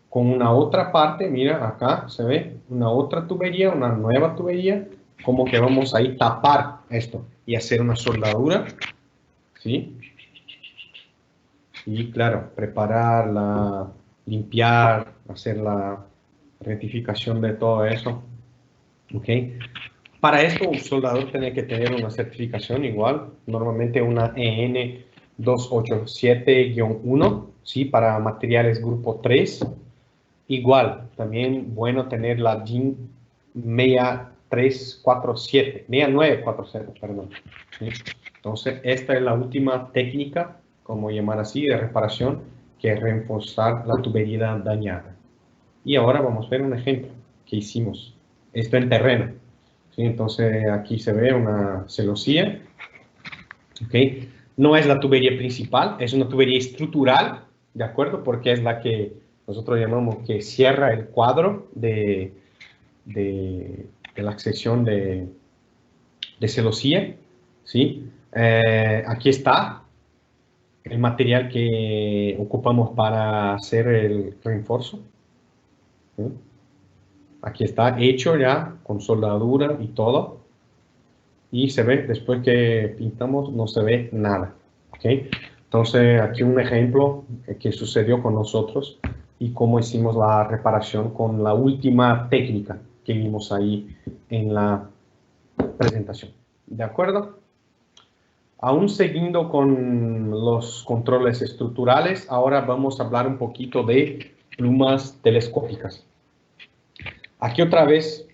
Con una otra parte, mira, acá se ve una otra tubería, una nueva tubería, como que vamos a ir tapar esto y hacer una soldadura, ¿sí? Y claro, prepararla, limpiar, hacer la rectificación de todo eso. ¿Ok? Para esto, un soldador tiene que tener una certificación igual, normalmente una EN 287-1, ¿sí? Para materiales grupo 3. Igual, también bueno tener la DIN 6947, perdón. ¿Sí? Entonces, esta es la última técnica, como llamar así, de reparación, que es reforzar la tubería dañada. Y ahora vamos a ver un ejemplo que hicimos. Esto en terreno. ¿Sí? Entonces, aquí se ve una celosía. ¿Okay? No es la tubería principal, es una tubería estructural, ¿de acuerdo? Porque es la que nosotros llamamos que cierra el cuadro de la sección de celosía, ¿sí? Aquí está el material que ocupamos para hacer el refuerzo. ¿Sí? Aquí está hecho ya con soldadura y todo. Y se ve, después que pintamos, no se ve nada. ¿Okay? Entonces, aquí un ejemplo que sucedió con nosotros y cómo hicimos la reparación con la última técnica que vimos ahí en la presentación. ¿De acuerdo? Aún siguiendo con los controles estructurales, ahora vamos a hablar un poquito de plumas telescópicas. Aquí otra vez,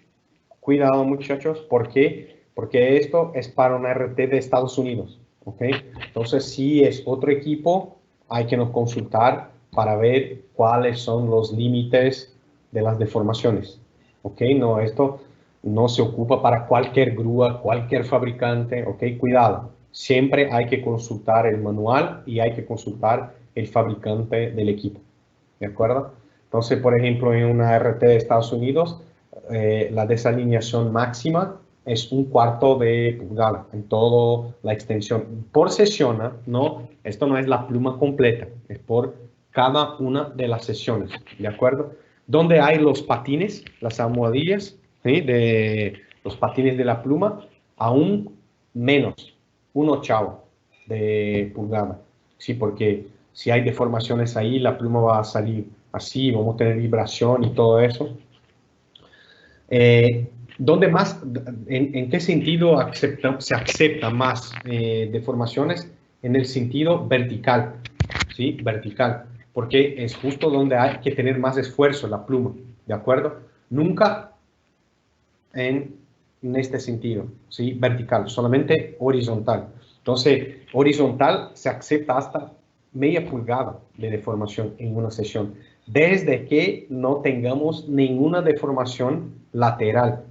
cuidado muchachos, ¿por qué? Porque esto es para una RT de Estados Unidos, ¿ok? Entonces, si es otro equipo, hay que nos consultar para ver cuáles son los límites de las deformaciones, ¿ok? No, esto no se ocupa para cualquier grúa, cualquier fabricante, ¿ok? Cuidado, siempre hay que consultar el manual y hay que consultar el fabricante del equipo, ¿de acuerdo? Entonces, por ejemplo, en una RT de Estados Unidos, la desalineación máxima es 1/4 de pulgada en toda la extensión. Por sesión, ¿no? Esto no es la pluma completa, es por cada una de las sesiones, ¿de acuerdo? Donde hay los patines, las almohadillas, ¿sí? De los patines de la pluma, aún menos, 1/8 de pulgada, ¿sí? Porque si hay deformaciones ahí, la pluma va a salir así, vamos a tener vibración y todo eso. ¿Dónde más, en qué sentido se acepta más deformaciones? En el sentido vertical, ¿sí? Vertical, porque es justo donde hay que tener más esfuerzo la pluma, ¿de acuerdo? Nunca en este sentido, ¿sí? Vertical, solamente horizontal. Entonces, horizontal se acepta hasta media pulgada de deformación en una sesión, desde que no tengamos ninguna deformación lateral,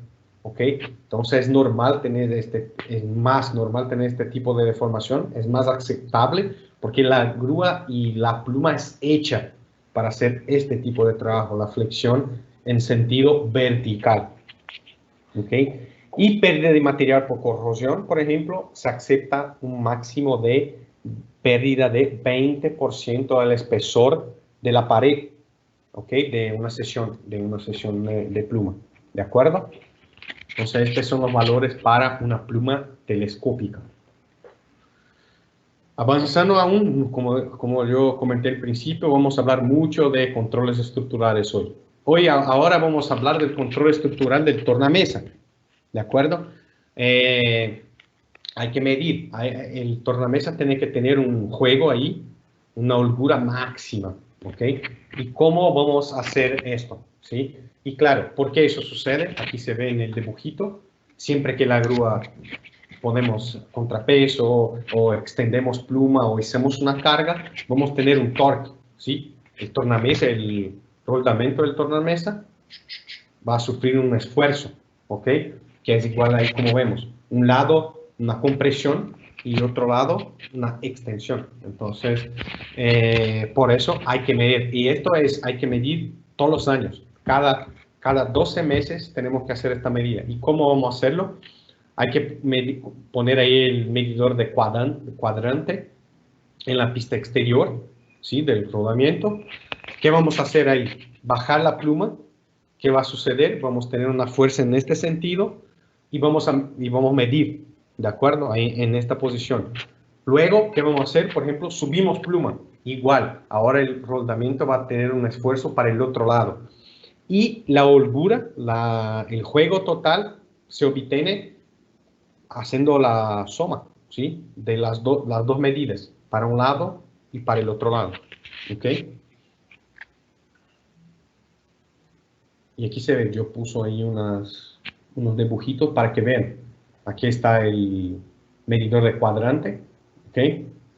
¿ok? Entonces es normal tener es más normal tener este tipo de deformación, es más aceptable, porque la grúa y la pluma es hecha para hacer este tipo de trabajo, la flexión en sentido vertical. ¿Ok? Y pérdida de material por corrosión, por ejemplo, se acepta un máximo de pérdida de 20% del espesor de la pared, ¿ok? De una sesión de pluma, ¿de acuerdo? Entonces, estos son los valores para una pluma telescópica. Avanzando aún, como yo comenté al principio, vamos a hablar mucho de controles estructurales hoy. Ahora vamos a hablar del control estructural del tornamesa. ¿De acuerdo? Hay que medir. El tornamesa tiene que tener un juego ahí, una holgura máxima. ¿Ok? ¿Y cómo vamos a hacer esto? ¿Sí? Y claro, ¿por qué eso sucede? Aquí se ve en el dibujito. Siempre que la grúa ponemos contrapeso o extendemos pluma o hacemos una carga, vamos a tener un torque. ¿Sí? El tornamesa, el rodamiento del tornamesa va a sufrir un esfuerzo. ¿Ok? Que es igual ahí como vemos. Un lado, una compresión y otro lado, una extensión. Entonces, por eso hay que medir. Y esto hay que medir todos los años. Cada 12 meses tenemos que hacer esta medida. ¿Y cómo vamos a hacerlo? Hay que poner ahí el medidor de cuadrante en la pista exterior, ¿sí? Del rodamiento. ¿Qué vamos a hacer ahí? Bajar la pluma. ¿Qué va a suceder? Vamos a tener una fuerza en este sentido y vamos a medir, ¿de acuerdo? Ahí en esta posición. Luego, ¿qué vamos a hacer? Por ejemplo, subimos pluma. Igual, ahora el rodamiento va a tener un esfuerzo para el otro lado. Y la holgura, el juego total, se obtiene haciendo la suma, ¿sí? De las dos medidas, para un lado y para el otro lado. ¿Ok? Y aquí se ve, yo puso ahí unos dibujitos para que vean. Aquí está el medidor de cuadrante, ¿ok?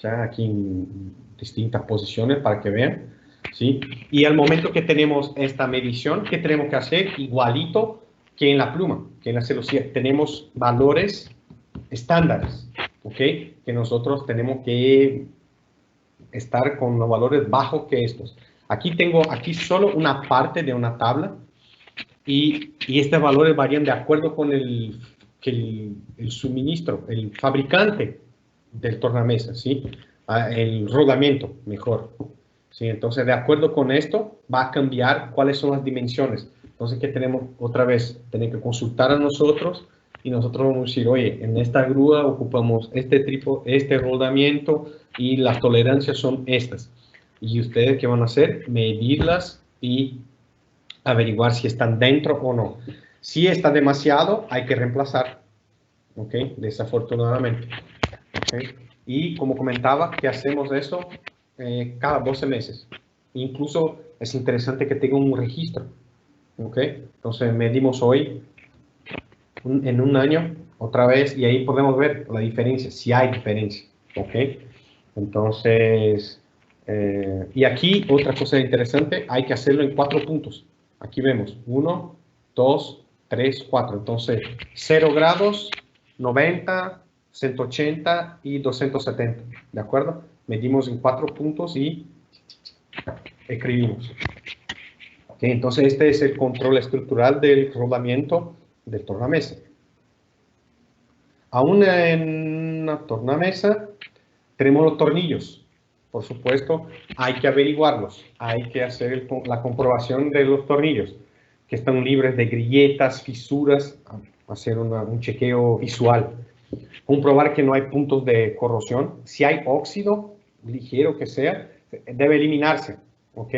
Ya aquí en distintas posiciones para que vean, ¿sí? Y al momento que tenemos esta medición, ¿qué tenemos que hacer? Igualito que en la pluma, que en la celosía. Tenemos valores estándares, ¿ok? Que nosotros tenemos que estar con los valores bajos que estos. Aquí tengo solo una parte de una tabla. Y estos valores varían de acuerdo con el suministro, el fabricante del tornamesa, ¿sí? El rodamiento, mejor. ¿Sí? Entonces, de acuerdo con esto, va a cambiar cuáles son las dimensiones. Entonces, ¿qué tenemos? Otra vez, tenemos que consultar a nosotros y nosotros vamos a decir, oye, en esta grúa ocupamos este rodamiento y las tolerancias son estas. Y ustedes, ¿qué van a hacer? Medirlas y averiguar si están dentro o no. Si está demasiado, hay que reemplazar, ¿ok? Desafortunadamente. ¿Okay? Y como comentaba, que hacemos eso cada 12 meses. Incluso es interesante que tenga un registro, ¿ok? Entonces medimos hoy, en un año, otra vez, y ahí podemos ver la diferencia, si hay diferencia, ¿ok? Entonces, y aquí otra cosa interesante, hay que hacerlo en 4 puntos. Aquí vemos 1, 2, 3, 4. Entonces, 0 grados, 90, 180 y 270. ¿De acuerdo? Medimos en 4 puntos y escribimos. ¿Okay? Entonces, este es el control estructural del rodamiento del tornamesa. Aún en una tornamesa tenemos los tornillos. Por supuesto, hay que averiguarlos. Hay que hacer la comprobación de los tornillos, que están libres de grilletas, fisuras, hacer un chequeo visual. Comprobar que no hay puntos de corrosión. Si hay óxido, ligero que sea, debe eliminarse, ¿ok?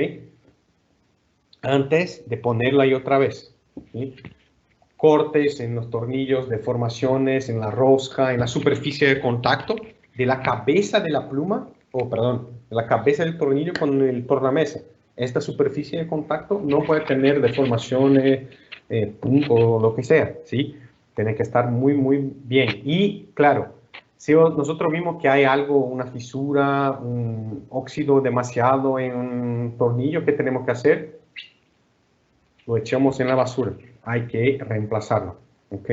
Antes de ponerlo ahí otra vez, ¿sí? Cortes en los tornillos, deformaciones en la rosca, en la superficie de contacto de la cabeza de la pluma, de la cabeza del tornillo con el tornamesa. Esta superficie de contacto no puede tener deformaciones, o lo que sea, ¿sí? Tiene que estar muy, muy bien. Y, claro, si nosotros vimos que hay algo, una fisura, un óxido demasiado en un tornillo, ¿qué tenemos que hacer? Lo echamos en la basura. Hay que reemplazarlo, ¿ok?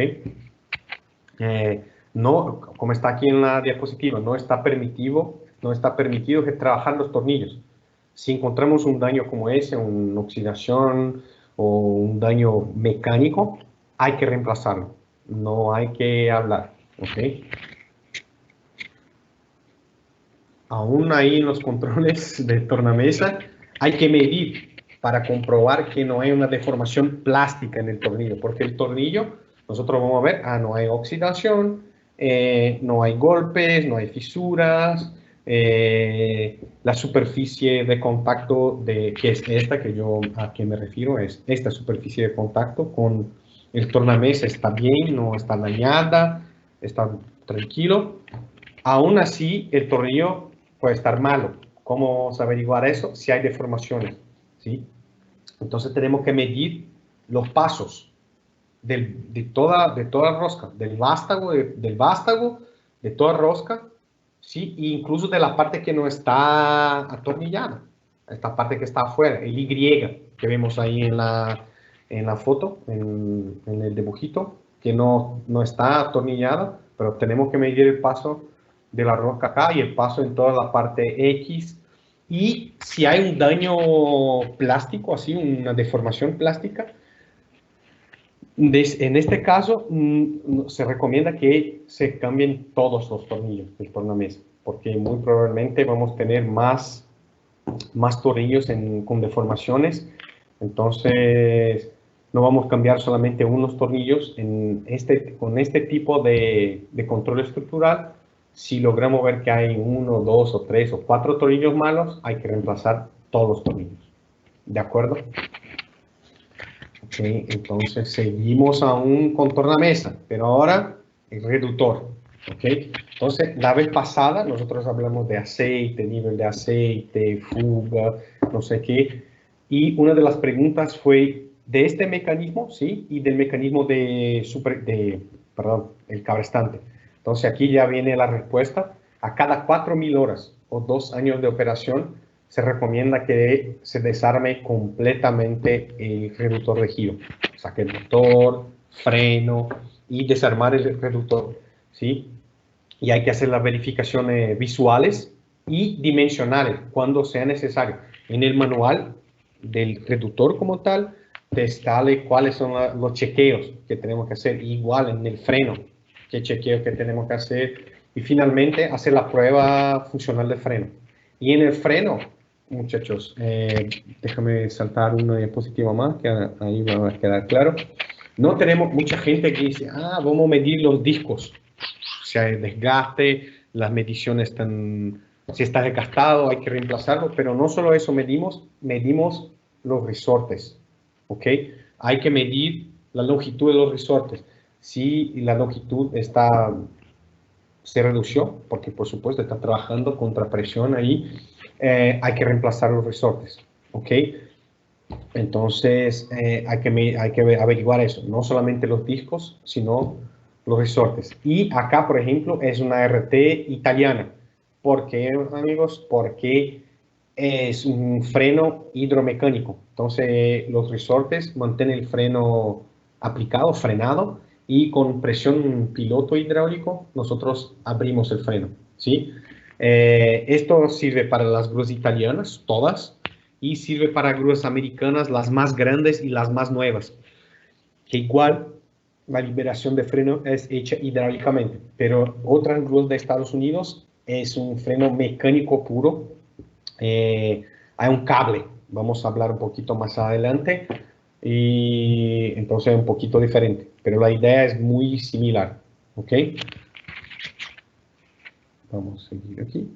No, como está aquí en la diapositiva, no está permitido que trabajar los tornillos. Si encontramos un daño como ese, una oxidación o un daño mecánico, hay que reemplazarlo. No hay que hablar, ¿ok? Aún ahí en los controles de tornamesa hay que medir para comprobar que no hay una deformación plástica en el tornillo, porque el tornillo, nosotros vamos a ver, no hay oxidación, no hay golpes, no hay fisuras, la superficie de contacto que es esta, a que me refiero, es esta superficie de contacto con el tornamesa está bien, no está dañada, está tranquilo. Aún así, el tornillo puede estar malo. ¿Cómo vamos a averiguar eso? Si hay deformaciones, ¿sí? Entonces tenemos que medir los pasos de toda rosca, del vástago, de toda rosca, ¿sí? E incluso de la parte que no está atornillada, esta parte que está afuera, el Y que vemos ahí en la foto, en el dibujito, que no está atornillada, pero tenemos que medir el paso de la rosca acá y el paso en toda la parte X. Y si hay un daño plástico, así, una deformación plástica, en este caso se recomienda que se cambien todos los tornillos del tornamesa, porque muy probablemente vamos a tener más tornillos con deformaciones. Entonces no vamos a cambiar solamente unos tornillos con este tipo de control estructural. Si logramos ver que hay 1, 2 o 3 o 4 tornillos malos, hay que reemplazar todos los tornillos. ¿De acuerdo? Okay, entonces seguimos aún con tornamesa, pero ahora el reductor. Okay. Entonces, la vez pasada nosotros hablamos de aceite, nivel de aceite, fuga, no sé qué. Y una de las preguntas fue de este mecanismo, ¿sí? Y del mecanismo el cabrestante. Entonces, aquí ya viene la respuesta. A cada 4.000 horas o 2 años de operación, se recomienda que se desarme completamente el reductor de giro. Saque el motor, freno y desarmar el reductor, ¿sí? Y hay que hacer las verificaciones visuales y dimensionales cuando sea necesario. En el manual del reductor como tal, te sale cuáles son los chequeos que tenemos que hacer. Igual en el freno, qué chequeos que tenemos que hacer. Y finalmente, hacer la prueba funcional del freno. Y en el freno, muchachos, déjame saltar una diapositiva más, que ahí va a quedar claro. No tenemos mucha gente que dice, vamos a medir los discos. Si hay desgaste, las mediciones están, si está desgastado, hay que reemplazarlo, pero no solo eso medimos los resortes, ¿ok? Hay que medir la longitud de los resortes. Si la longitud se redució, porque por supuesto está trabajando contra presión ahí, hay que reemplazar los resortes, ¿ok? Entonces hay que averiguar eso, no solamente los discos, sino los resortes. Y acá, por ejemplo, es una RT italiana. ¿Por qué, amigos? Porque es un freno hidromecánico. Entonces los resortes mantienen el freno aplicado, frenado, y con presión piloto hidráulico nosotros abrimos el freno, ¿sí? Esto sirve para las grúas italianas, todas, y sirve para grúas americanas, las más grandes y las más nuevas, que igual la liberación de freno es hecha hidráulicamente, pero otras grúas de Estados Unidos es un freno mecánico puro. Hay un cable, vamos a hablar un poquito más adelante, y entonces es un poquito diferente, pero la idea es muy similar, ¿ok? Vamos a seguir aquí.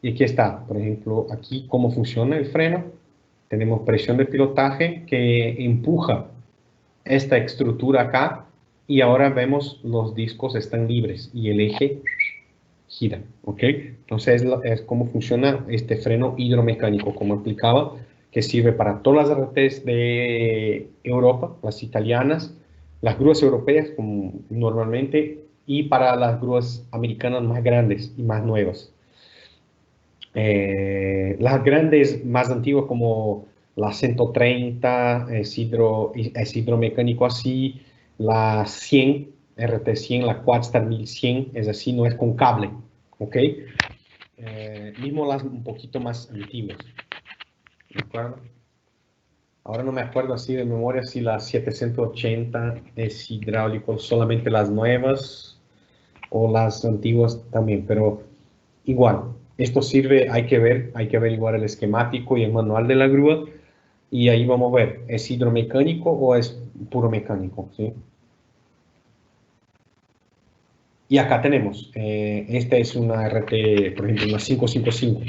Y aquí está, por ejemplo, aquí cómo funciona el freno. Tenemos presión de pilotaje que empuja esta estructura acá, y ahora vemos los discos están libres y el eje gira, ¿ok? Entonces es como funciona este freno hidromecánico, como explicaba, que sirve para todas las RTs de Europa, las italianas, las grúas europeas como normalmente, y para las grúas americanas más grandes y más nuevas. Las grandes más antiguas como la 130 es hidromecánico así, la 100, RT100, la Quadstar 1100 es así, no es con cable, ¿ok? Mismo las un poquito más antiguas, ¿de acuerdo? Ahora no me acuerdo así de memoria si la 780 es hidráulico, solamente las nuevas o las antiguas también, pero igual, esto sirve, hay que averiguar el esquemático y el manual de la grúa, y ahí vamos a ver, ¿es hidromecánico o es puro mecánico? ¿Sí? Y acá tenemos, esta es una RT, por ejemplo, una 555,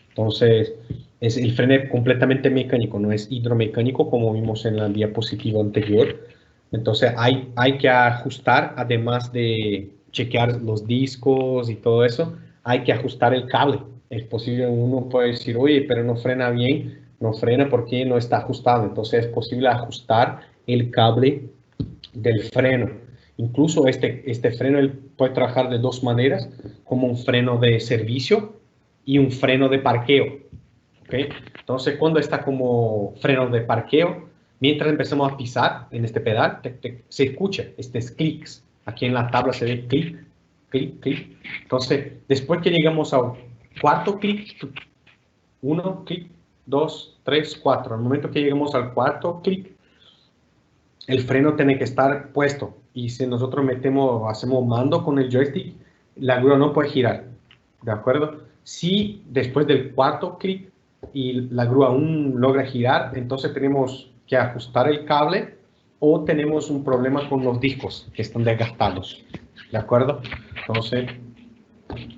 entonces es el freno completamente mecánico, no es hidromecánico como vimos en la diapositiva anterior. Entonces hay que ajustar, además de chequear los discos y todo eso, hay que ajustar el cable. Es posible, uno puede decir, oye, pero no frena bien, no frena porque no está ajustado. Entonces es posible ajustar el cable del freno. Incluso este freno él puede trabajar de dos maneras, como un freno de servicio y un freno de parqueo. ¿Okay? Entonces, cuando está como freno de parqueo, mientras empezamos a pisar en este pedal, se escucha estos clics. Aquí en la tabla se ve clic, clic, clic. Entonces, después que llegamos al cuarto clic, 1, clic, 2, 3, 4. Al momento que lleguemos al cuarto clic, el freno tiene que estar puesto. Y si nosotros hacemos mando con el joystick, la grúa no puede girar. ¿De acuerdo? Si después del cuarto clic y la grúa aún logra girar, entonces tenemos que ajustar el cable o tenemos un problema con los discos que están desgastados. ¿De acuerdo? Entonces,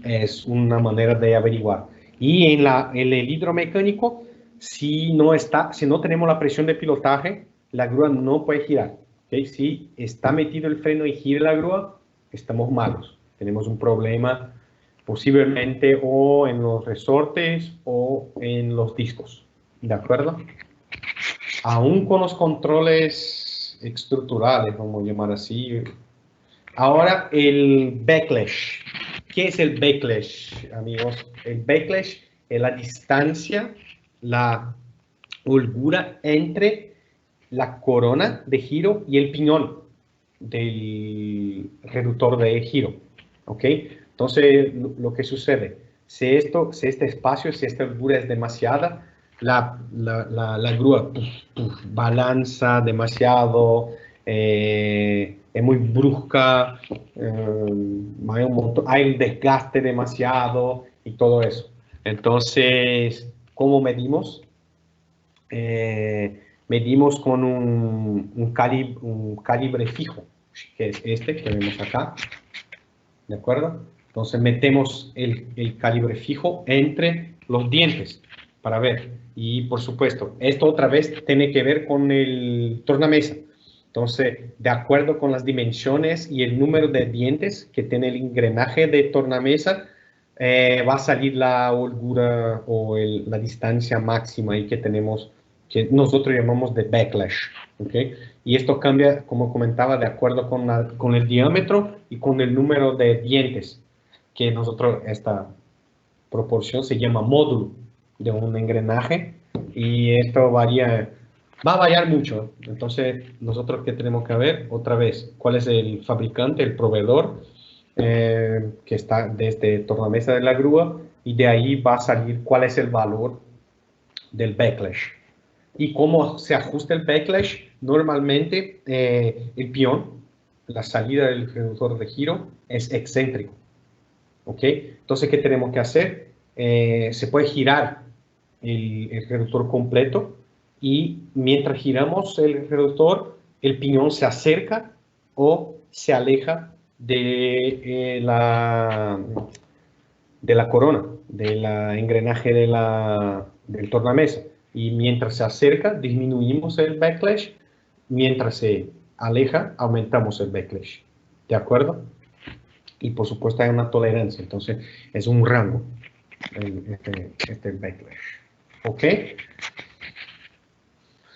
es una manera de averiguar. Y en el hidromecánico, si no tenemos la presión de pilotaje, la grúa no puede girar. ¿Okay? Si está metido el freno y gira la grúa, estamos malos. Tenemos un problema posiblemente o en los resortes o en los discos. ¿De acuerdo? Aún con los controles estructurales, vamos a llamar así. Ahora el backlash. ¿Qué es el backlash, amigos? El backlash es la distancia, la holgura entre la corona de giro y el piñón del reductor de giro. ¿Ok? Entonces, lo que sucede, si este espacio, si esta holgura es demasiada, la grúa balanza demasiado, es muy brusca, hay un desgaste demasiado y todo eso. Entonces, ¿cómo medimos? Medimos con un calibre fijo, que es este que vemos acá, ¿de acuerdo? Entonces metemos el calibre fijo entre los dientes para ver. Y por supuesto, esto otra vez tiene que ver con el tornamesa. Entonces, de acuerdo con las dimensiones y el número de dientes que tiene el engranaje de tornamesa, va a salir la holgura o la distancia máxima ahí que tenemos, que nosotros llamamos de backlash. ¿Okay? Y esto cambia, como comentaba, de acuerdo con el diámetro y con el número de dientes, que nosotros, esta proporción se llama módulo de un engranaje, y esto va a variar mucho. Entonces, nosotros que tenemos que ver, otra vez, cuál es el fabricante, el proveedor, que está desde tornamesa de la grúa, y de ahí va a salir cuál es el valor del backlash. ¿Y cómo se ajusta el backlash? Normalmente el peón la salida del reductor de giro es excéntrico. ¿Ok? Entonces, ¿qué tenemos que hacer? Se puede girar el reductor completo y mientras giramos el reductor, el piñón se acerca o se aleja de la corona, del engranaje del tornamesa. Y mientras se acerca, disminuimos el backlash. Mientras se aleja, aumentamos el backlash. ¿De acuerdo? Y por supuesto hay una tolerancia. Entonces es un rango este backlash. ¿Ok?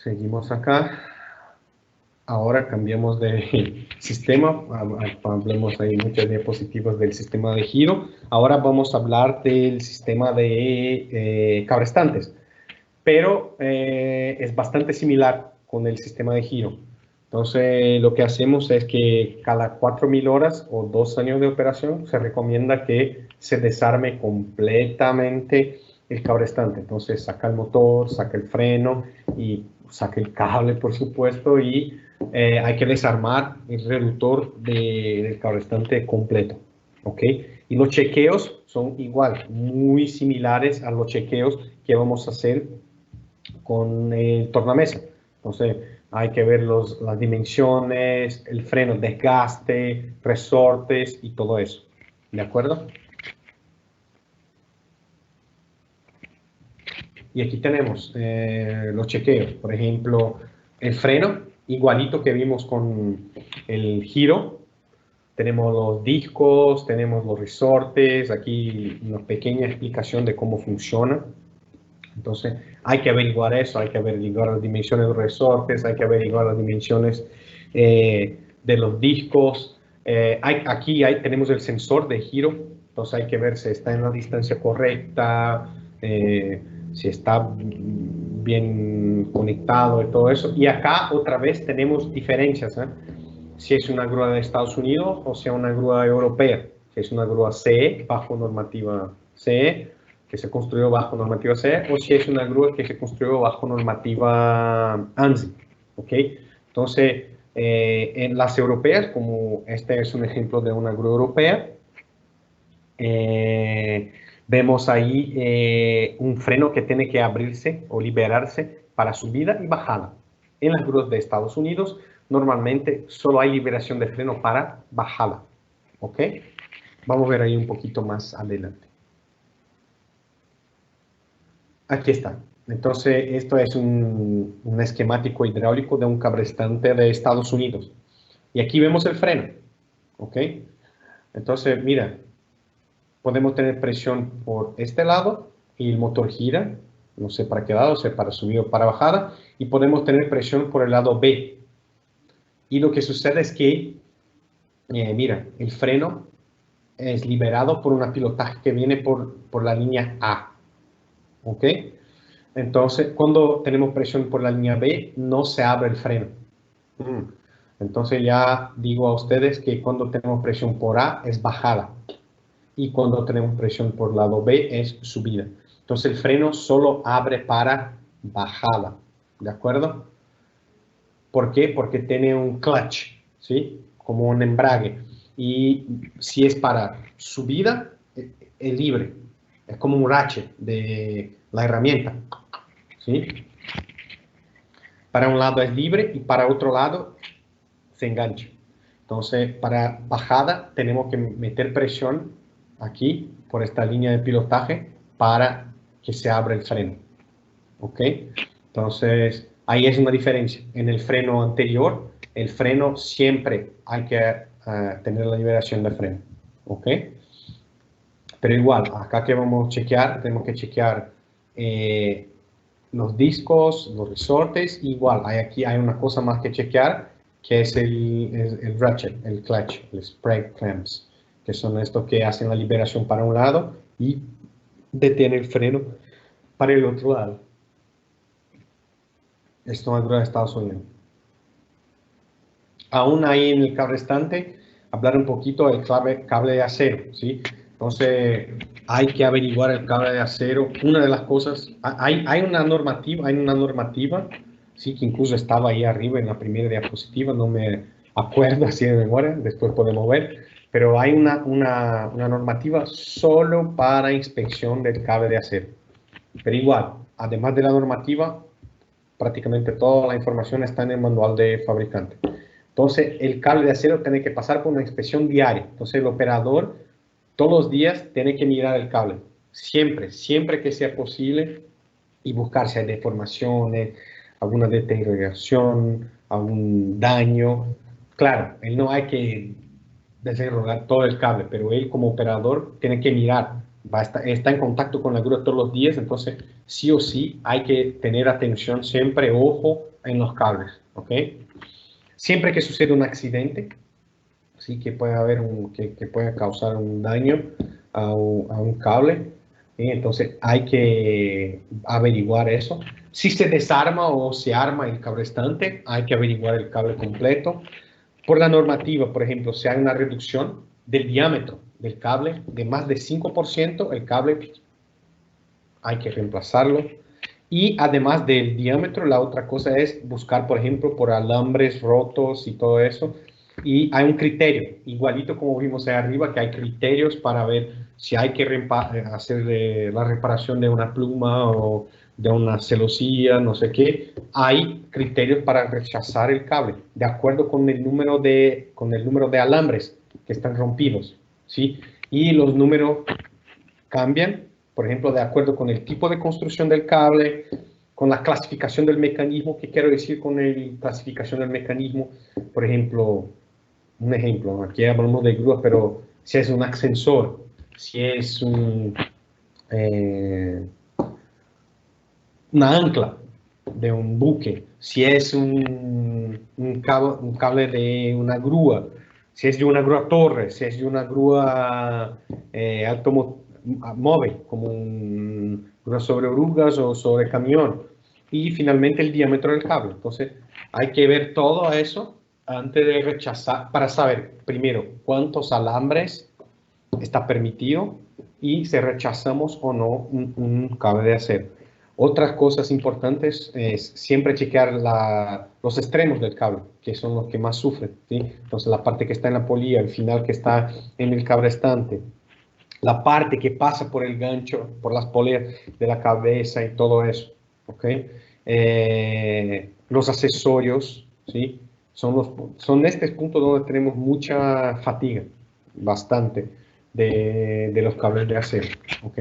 Seguimos acá. Ahora cambiamos de sistema. Hablemos ahí muchas diapositivas del sistema de giro. Ahora vamos a hablar del sistema de cabrestantes. Pero es bastante similar con el sistema de giro. Entonces, lo que hacemos es que cada 4.000 horas o 2 años de operación se recomienda que se desarme completamente el cabrestante. Entonces, saca el motor, saca el freno y saca el cable, por supuesto, y hay que desarmar el reductor del cabrestante completo. ¿Ok? Y los chequeos son igual, muy similares a los chequeos que vamos a hacer con el tornamesa. Entonces, hay que ver las dimensiones, el freno, desgaste, resortes y todo eso. ¿De acuerdo? Y aquí tenemos los chequeos. Por ejemplo, el freno, igualito que vimos con el giro. Tenemos los discos, tenemos los resortes. Aquí una pequeña explicación de cómo funciona. Entonces, hay que averiguar eso, hay que averiguar las dimensiones de los resortes, hay que averiguar las dimensiones de los discos. Aquí tenemos el sensor de giro, entonces hay que ver si está en la distancia correcta, si está bien conectado y todo eso. Y acá otra vez tenemos diferencias, ¿eh? Si es una grúa de Estados Unidos o sea una grúa europea. Si es una grúa CE, bajo normativa CE, que se construyó bajo normativa CE, o si es una grúa que se construyó bajo normativa ANSI. ¿Ok? Entonces, en las europeas, como este es un ejemplo de una grúa europea, vemos ahí un freno que tiene que abrirse o liberarse para subida y bajada. En las grúas de Estados Unidos, normalmente solo hay liberación de freno para bajada. ¿Ok? Vamos a ver ahí un poquito más adelante. Aquí está. Entonces, esto es un esquemático hidráulico de un cabrestante de Estados Unidos. Y aquí vemos el freno. ¿Ok? Entonces, mira, podemos tener presión por este lado y el motor gira. No sé para qué lado, sea para subida o para bajada. Y podemos tener presión por el lado B. Y lo que sucede es que, mira, el freno es liberado por una pilotaje que viene por la línea A. ¿Ok? Entonces, cuando tenemos presión por la línea B, no se abre el freno. Entonces, ya digo a ustedes que cuando tenemos presión por A es bajada. Y cuando tenemos presión por el lado B es subida. Entonces, el freno solo abre para bajada. ¿De acuerdo? ¿Por qué? Porque tiene un clutch, ¿sí? Como un embrague. Y si es para subida, es libre. Es como un ratchet de la herramienta, ¿sí? Para un lado es libre y para otro lado se engancha. Entonces, para bajada tenemos que meter presión aquí por esta línea de pilotaje para que se abra el freno. ¿Ok? Entonces, ahí es una diferencia. En el freno anterior, el freno siempre hay que tener la liberación de freno. ¿Ok? Pero igual, acá que vamos a chequear, tenemos que chequear los discos, los resortes. Igual, aquí hay una cosa más que chequear, que es el ratchet, el clutch, el spray clamps, que son estos que hacen la liberación para un lado y detienen el freno para el otro lado. Esto es de Estados Unidos. Aún ahí en el cabrestante, hablar un poquito del cable de acero, ¿sí? Entonces, hay que averiguar el cable de acero. Una de las cosas, hay una normativa, ¿sí? Que incluso estaba ahí arriba en la primera diapositiva, no me acuerdo así de memoria, después podemos ver, pero hay una normativa solo para inspección del cable de acero. Pero igual, además de la normativa, prácticamente toda la información está en el manual de fabricante. Entonces, el cable de acero tiene que pasar por una inspección diaria. Entonces, el operador todos los días tiene que mirar el cable. Siempre, siempre que sea posible y buscar si hay deformaciones, alguna deterioración, algún daño. Claro, él no hay que desenrollar todo el cable, pero él como operador tiene que mirar, está en contacto con la grúa todos los días, entonces sí o sí hay que tener atención siempre, ojo en los cables, ¿ok? Siempre que sucede un accidente, sí que puede haber que pueda causar un daño a un cable, ¿sí? Entonces hay que averiguar eso. Si se desarma o se arma el cable restante, hay que averiguar el cable completo. Por la normativa, por ejemplo, si hay una reducción del diámetro del cable de más de 5%, el cable hay que reemplazarlo. Y además del diámetro, la otra cosa es buscar, por ejemplo, por alambres rotos y todo eso. Y hay un criterio, igualito como vimos ahí arriba, que hay criterios para ver si hay que hacer la reparación de una pluma o de una celosía, no sé qué. Hay criterios para rechazar el cable, de acuerdo con el número de alambres que están rompidos, ¿sí? Y los números cambian, por ejemplo, de acuerdo con el tipo de construcción del cable, con la clasificación del mecanismo. ¿Qué quiero decir con la clasificación del mecanismo? Por ejemplo, un ejemplo, aquí hablamos de grúas, pero si es un ascensor, si es una ancla de un buque, si es un cable de una grúa, si es de una grúa torre, si es de una grúa automóvil, como un grúa sobre orugas o sobre camión, y finalmente el diámetro del cable. Entonces hay que ver todo eso antes de rechazar, para saber primero cuántos alambres está permitido y si rechazamos o no un cable de acero. Otras cosas importantes es siempre chequear los extremos del cable, que son los que más sufren, ¿sí? Entonces la parte que está en la polilla, el final que está en el cable restante, la parte que pasa por el gancho, por las poleas de la cabeza y todo eso, ¿ok? Los accesorios, ¿sí? Son este punto donde tenemos mucha fatiga, bastante, de los cables de acero, ¿ok?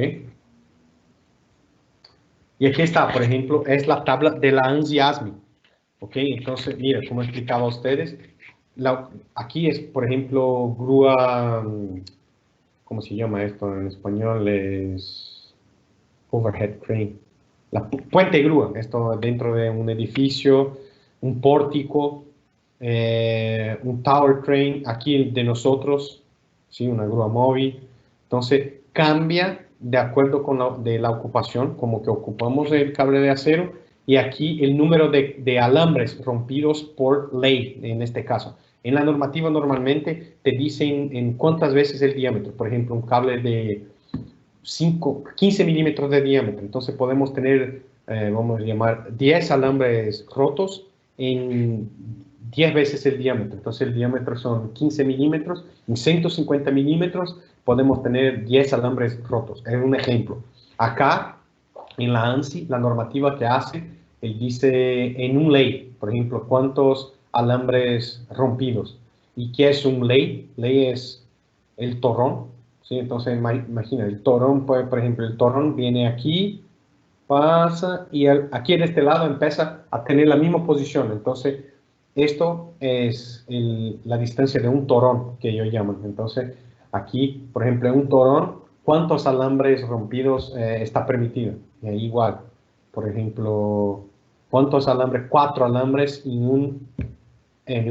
Y aquí está, por ejemplo, es la tabla de la ANSI-ASME, ¿ok? Entonces, mira, como explicaba a ustedes, aquí es, por ejemplo, grúa, ¿cómo se llama esto en español? Es overhead crane. La puente grúa, esto dentro de un edificio, un pórtico, un tower crane, aquí el de nosotros, ¿sí? Una grúa móvil. Entonces, cambia de acuerdo con la ocupación, como que ocupamos el cable de acero, y aquí el número de alambres rompidos por ley, en este caso. En la normativa normalmente te dicen en cuántas veces el diámetro, por ejemplo, un cable de 15 milímetros de diámetro, entonces podemos tener, vamos a llamar, 10 alambres rotos en 10 veces el diámetro, entonces el diámetro son 15 milímetros, en 150 milímetros podemos tener 10 alambres rotos, es un ejemplo. Acá, en la ANSI, la normativa que hace, él dice en un ley, por ejemplo, cuántos alambres rompidos. ¿Y qué es un ley? Ley es el torrón, ¿sí? Entonces, imagina, el torrón, por ejemplo, el torrón viene aquí, pasa, y aquí en este lado empieza a tener la misma posición. Entonces, esto es la distancia de un torrón, que yo llamo. Entonces, aquí, por ejemplo, en un torrón, ¿cuántos alambres rompidos está permitido? Igual, por ejemplo, ¿cuántos alambres? 4 alambres en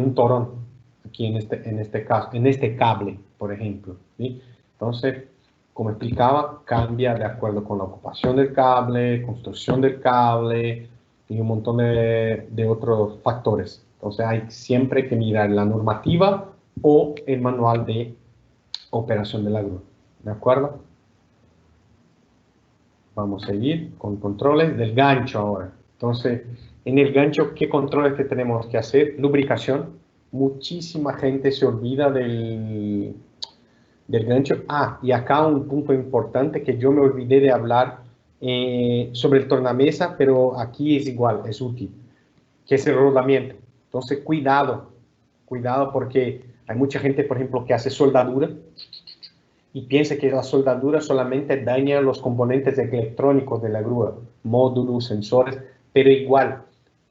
un torrón, aquí en este caso, en este cable, por ejemplo, ¿sí? Entonces, como explicaba, cambia de acuerdo con la ocupación del cable, construcción del cable y un montón de otros factores. Entonces hay siempre que mirar la normativa o el manual de operación de la grúa. ¿De acuerdo? Vamos a seguir con controles del gancho ahora. Entonces, en el gancho, ¿qué controles que tenemos que hacer? Lubricación, muchísima gente se olvida del gancho. Ah, y acá un punto importante que yo me olvidé de hablar sobre el tornamesa, pero aquí es igual, es útil, que es el rodamiento. Entonces, cuidado porque hay mucha gente, por ejemplo, que hace soldadura y piensa que la soldadura solamente daña los componentes electrónicos de la grúa, módulos, sensores, pero igual,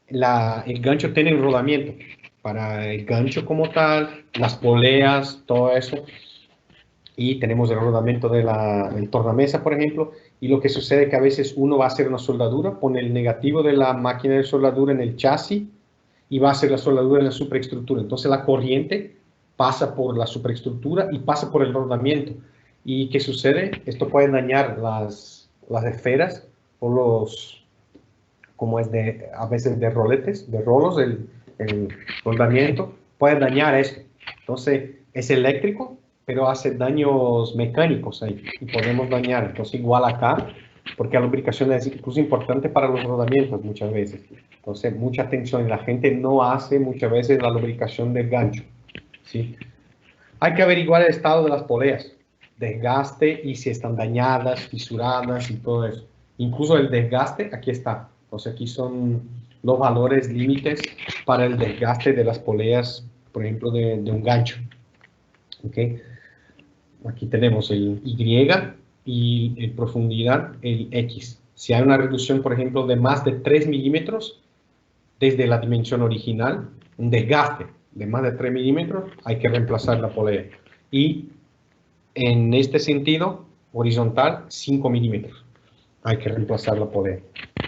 el gancho tiene un rodamiento para el gancho como tal, las poleas, todo eso, y tenemos el rodamiento del tornamesa, por ejemplo, y lo que sucede es que a veces uno va a hacer una soldadura, pone el negativo de la máquina de soldadura en el chasis y va a hacer la soldadura en la superestructura. Entonces la corriente pasa por la superestructura y pasa por el rodamiento. ¿Y qué sucede? Esto puede dañar las esferas o como es a veces de roletes, de rolos, el rodamiento, puede dañar esto. Entonces es eléctrico, pero hace daños mecánicos ahí y podemos dañar. Entonces igual acá, porque la lubricación es incluso importante para los rodamientos muchas veces. Entonces mucha atención, la gente no hace muchas veces la lubricación del gancho, ¿sí? Hay que averiguar el estado de las poleas, desgaste y si están dañadas, fisuradas y todo eso. Incluso el desgaste, aquí está. Entonces aquí son los valores límites para el desgaste de las poleas, por ejemplo, de un gancho. ¿Okay? Aquí tenemos el Y y en profundidad el X. Si hay una reducción, por ejemplo, de más de 3 milímetros desde la dimensión original, un desgaste de más de 3 milímetros, hay que reemplazar la polea. Y en este sentido, horizontal, 5 milímetros, hay que reemplazar la polea.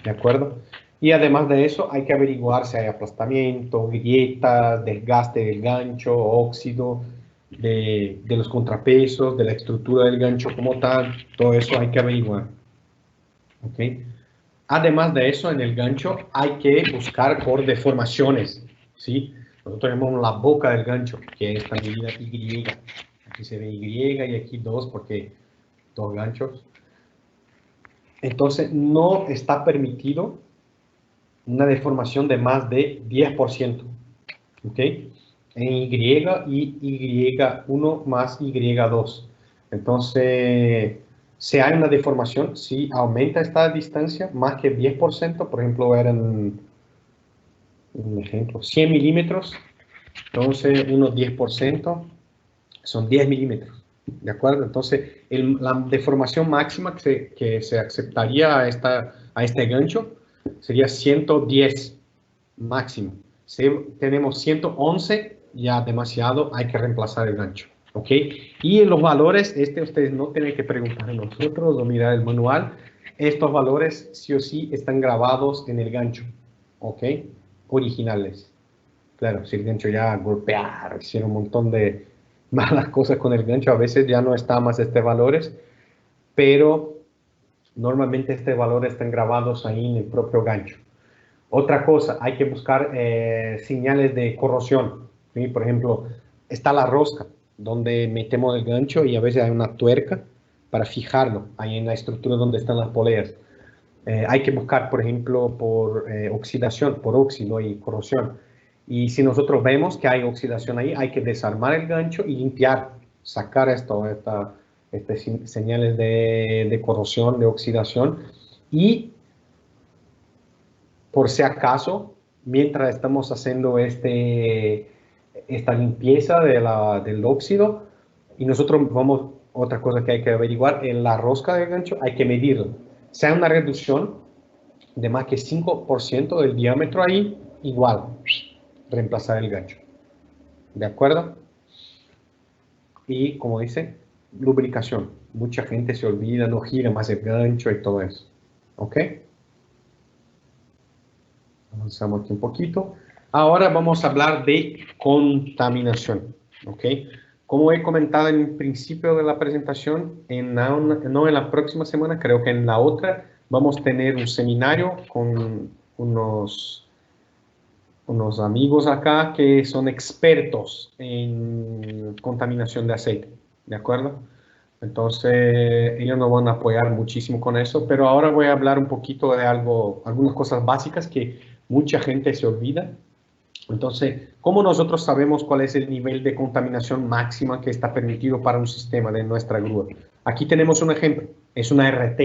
¿De acuerdo? Y además de eso, hay que averiguar si hay aplastamiento, grietas, desgaste del gancho, óxido, de los contrapesos, de la estructura del gancho como tal, todo eso hay que averiguar. ¿Ok? Además de eso, en el gancho hay que buscar por deformaciones, ¿sí? Nosotros tenemos la boca del gancho, que es esta medida Y. Aquí se ve Y y aquí 2 porque 2 ganchos. Entonces, no está permitido una deformación de más de 10%. ¿Ok? En Y y Y1 más Y2. Entonces, si hay una deformación, si aumenta esta distancia más que 10%, por ejemplo, eran, un ejemplo, 100 milímetros, entonces unos 10% son 10 milímetros, ¿de acuerdo? Entonces, la deformación máxima que se aceptaría a este gancho sería 110 máximo. Si tenemos 111, ya demasiado, hay que reemplazar el gancho. ¿Ok? Y los valores, ustedes no tienen que preguntar a nosotros o mirar el manual. Estos valores sí o sí están grabados en el gancho. ¿Ok? Originales. Claro, si el gancho ya golpearon, hicieron un montón de malas cosas con el gancho, a veces ya no está más valores, pero normalmente estos valores están grabados ahí en el propio gancho. Otra cosa, hay que buscar señales de corrosión, ¿sí? Por ejemplo, está la rosca, donde metemos el gancho y a veces hay una tuerca para fijarlo, ahí en la estructura donde están las poleas. Hay que buscar, por ejemplo, por oxidación, por óxido y corrosión. Y si nosotros vemos que hay oxidación ahí, hay que desarmar el gancho y limpiar, sacar estas señales de corrosión, de oxidación. Y por si acaso, mientras estamos haciendo esta limpieza del óxido, y nosotros otra cosa que hay que averiguar, en la rosca del gancho hay que medirlo. Si hay una reducción de más que 5% del diámetro ahí, igual, reemplazar el gancho. ¿De acuerdo? Y como dice, lubricación. Mucha gente se olvida, no gira más el gancho y todo eso. ¿Ok? Avanzamos aquí un poquito. Ahora vamos a hablar de contaminación. ¿Ok? Como he comentado en el principio de la presentación, no en la próxima semana, creo que en la otra, vamos a tener un seminario con unos amigos acá que son expertos en contaminación de aceite, ¿de acuerdo? Entonces, ellos nos van a apoyar muchísimo con eso, pero ahora voy a hablar un poquito de algunas cosas básicas que mucha gente se olvida Entonces, ¿cómo nosotros sabemos cuál es el nivel de contaminación máxima que está permitido para un sistema de nuestra grúa? Aquí tenemos un ejemplo, es una RT,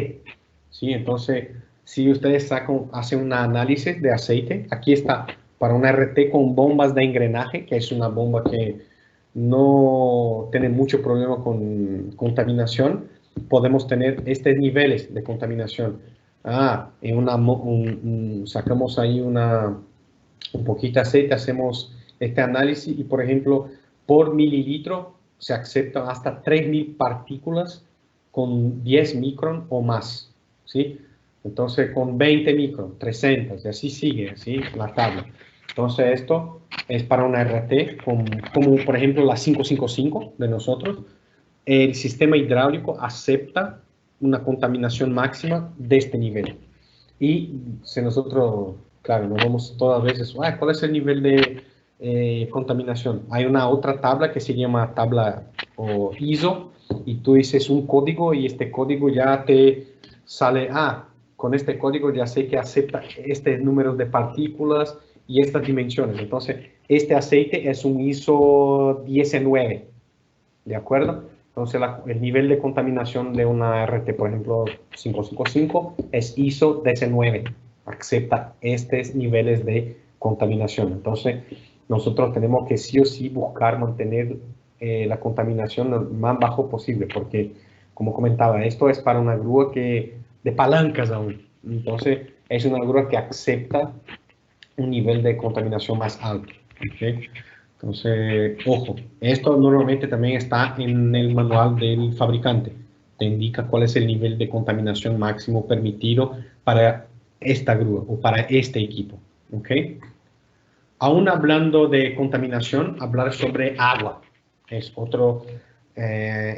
¿sí? Entonces, si ustedes hacen un análisis de aceite, aquí está, para una RT con bombas de engranaje, que es una bomba que no tiene mucho problema con contaminación, podemos tener estos niveles de contaminación. Sacamos ahí un poquito de aceite, hacemos este análisis y, por ejemplo, por mililitro se aceptan hasta 3.000 partículas con 10 micron o más, ¿sí? Entonces, con 20 micron, 300, y así sigue, ¿sí? La tabla. Entonces, esto es para una RT, como por ejemplo la 555 de nosotros. El sistema hidráulico acepta una contaminación máxima de este nivel. Y si nosotros, claro, nos vamos todas veces, ¿cuál es el nivel de contaminación? Hay una otra tabla que se llama tabla o ISO, y tú dices un código y este código ya te sale, con este código ya sé que acepta este número de partículas y estas dimensiones. Entonces, este aceite es un ISO 19, ¿de acuerdo? Entonces, el nivel de contaminación de una RT, por ejemplo, 555, es ISO 19. Acepta estos niveles de contaminación. Entonces, nosotros tenemos que sí o sí buscar mantener la contaminación lo más bajo posible, porque, como comentaba, esto es para una grúa de palancas aún. Entonces, es una grúa que acepta un nivel de contaminación más alto. ¿Okay? Entonces, ojo, esto normalmente también está en el manual del fabricante. Te indica cuál es el nivel de contaminación máximo permitido para esta grúa o para este equipo. ¿Ok? Aún hablando de contaminación, hablar sobre agua es otro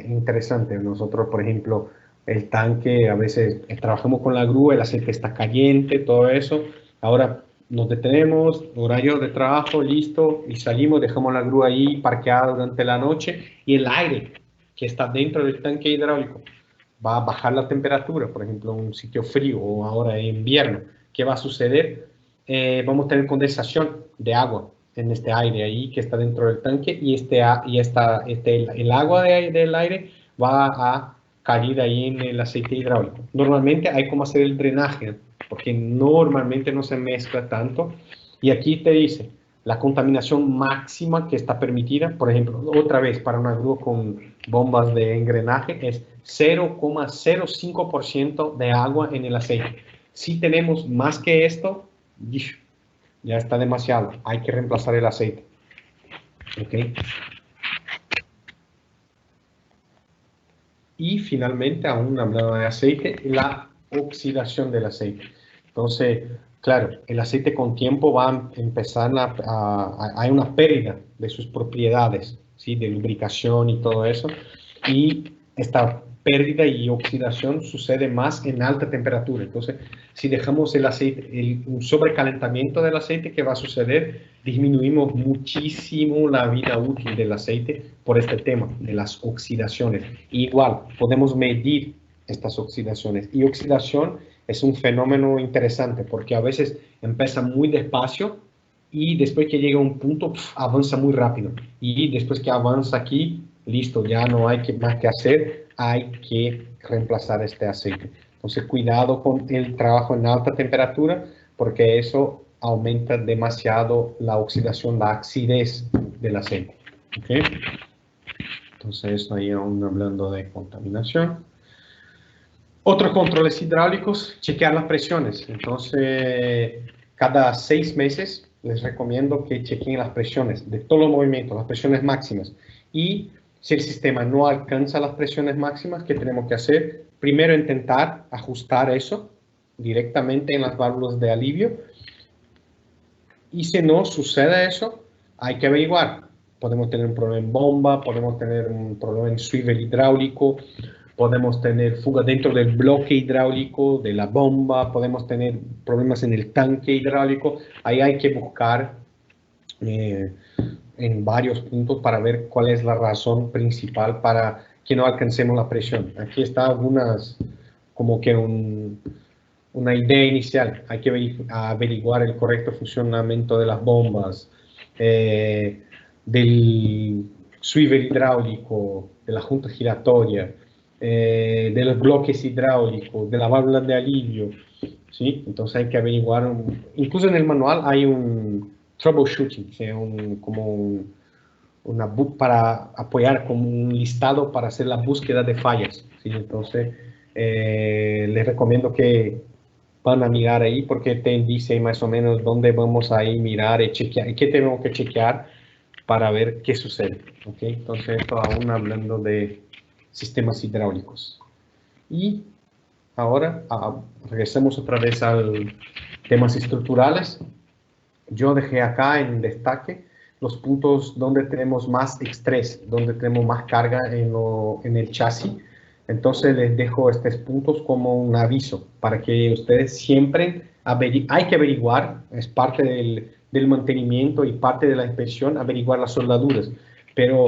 interesante. Nosotros, por ejemplo, el tanque, a veces trabajamos con la grúa, el aceite está caliente, todo eso. Ahora nos detenemos, horario de trabajo, listo, y salimos, dejamos la grúa ahí parqueada durante la noche, y el aire que está dentro del tanque hidráulico va a bajar la temperatura, por ejemplo, en un sitio frío o ahora en invierno. ¿Qué va a suceder? Vamos a tener condensación de agua en este aire ahí que está dentro del tanque, y el agua del aire va a caer ahí en el aceite hidráulico. Normalmente hay como hacer el drenaje, porque normalmente no se mezcla tanto, y aquí te dice la contaminación máxima que está permitida, por ejemplo, otra vez para una grúa con bombas de engranaje, es 0,05% de agua en el aceite. Si tenemos más que esto, ya está demasiado, hay que reemplazar el aceite. ¿Ok? Y finalmente, aún hablando de aceite, la oxidación del aceite. Entonces, claro, el aceite con tiempo va a empezar hay una pérdida de sus propiedades, ¿sí? De lubricación y todo eso. Y esta pérdida y oxidación sucede más en alta temperatura. Entonces, si dejamos el aceite, un sobrecalentamiento del aceite, ¿qué va a suceder? Disminuimos muchísimo la vida útil del aceite por este tema de las oxidaciones. Igual, podemos medir estas oxidaciones. Y oxidación es un fenómeno interesante porque a veces empieza muy despacio y después que llega a un punto, avanza muy rápido. Y después que avanza aquí, listo, ya no hay más que hacer, hay que reemplazar este aceite. Entonces, cuidado con el trabajo en alta temperatura, porque eso aumenta demasiado la oxidación, la acidez del aceite. ¿Okay? Entonces, ahí aún hablando de contaminación. Otros controles hidráulicos, chequear las presiones. Entonces, cada 6 meses les recomiendo que chequen las presiones de todos los movimientos, las presiones máximas. Y si el sistema no alcanza las presiones máximas, ¿qué tenemos que hacer? Primero, intentar ajustar eso directamente en las válvulas de alivio. Y si no sucede eso, hay que averiguar. Podemos tener un problema en bomba, podemos tener un problema en swivel hidráulico, podemos tener fuga dentro del bloque hidráulico de la bomba, podemos tener problemas en el tanque hidráulico. Ahí hay que buscar en varios puntos para ver cuál es la razón principal para que no alcancemos la presión. Aquí está como que una idea inicial. Hay que averiguar el correcto funcionamiento de las bombas, del swivel hidráulico, de la junta giratoria, de los bloques hidráulicos, de la válvula de alivio, ¿sí? Entonces hay que averiguar, incluso en el manual hay un troubleshooting, ¿sí? Para apoyar como un listado para hacer la búsqueda de fallas, ¿sí? Entonces les recomiendo que van a mirar ahí porque te dice más o menos dónde vamos a ir mirar y chequear, y qué tenemos que chequear para ver qué sucede, ¿ok? Entonces esto aún hablando de sistemas hidráulicos. Y ahora regresemos otra vez al temas estructurales. Yo dejé acá en destaque los puntos donde tenemos más estrés, donde tenemos más carga en el chasis. Entonces les dejo estos puntos como un aviso para que ustedes siempre hay que averiguar, es parte del mantenimiento y parte de la inspección, averiguar las soldaduras. Pero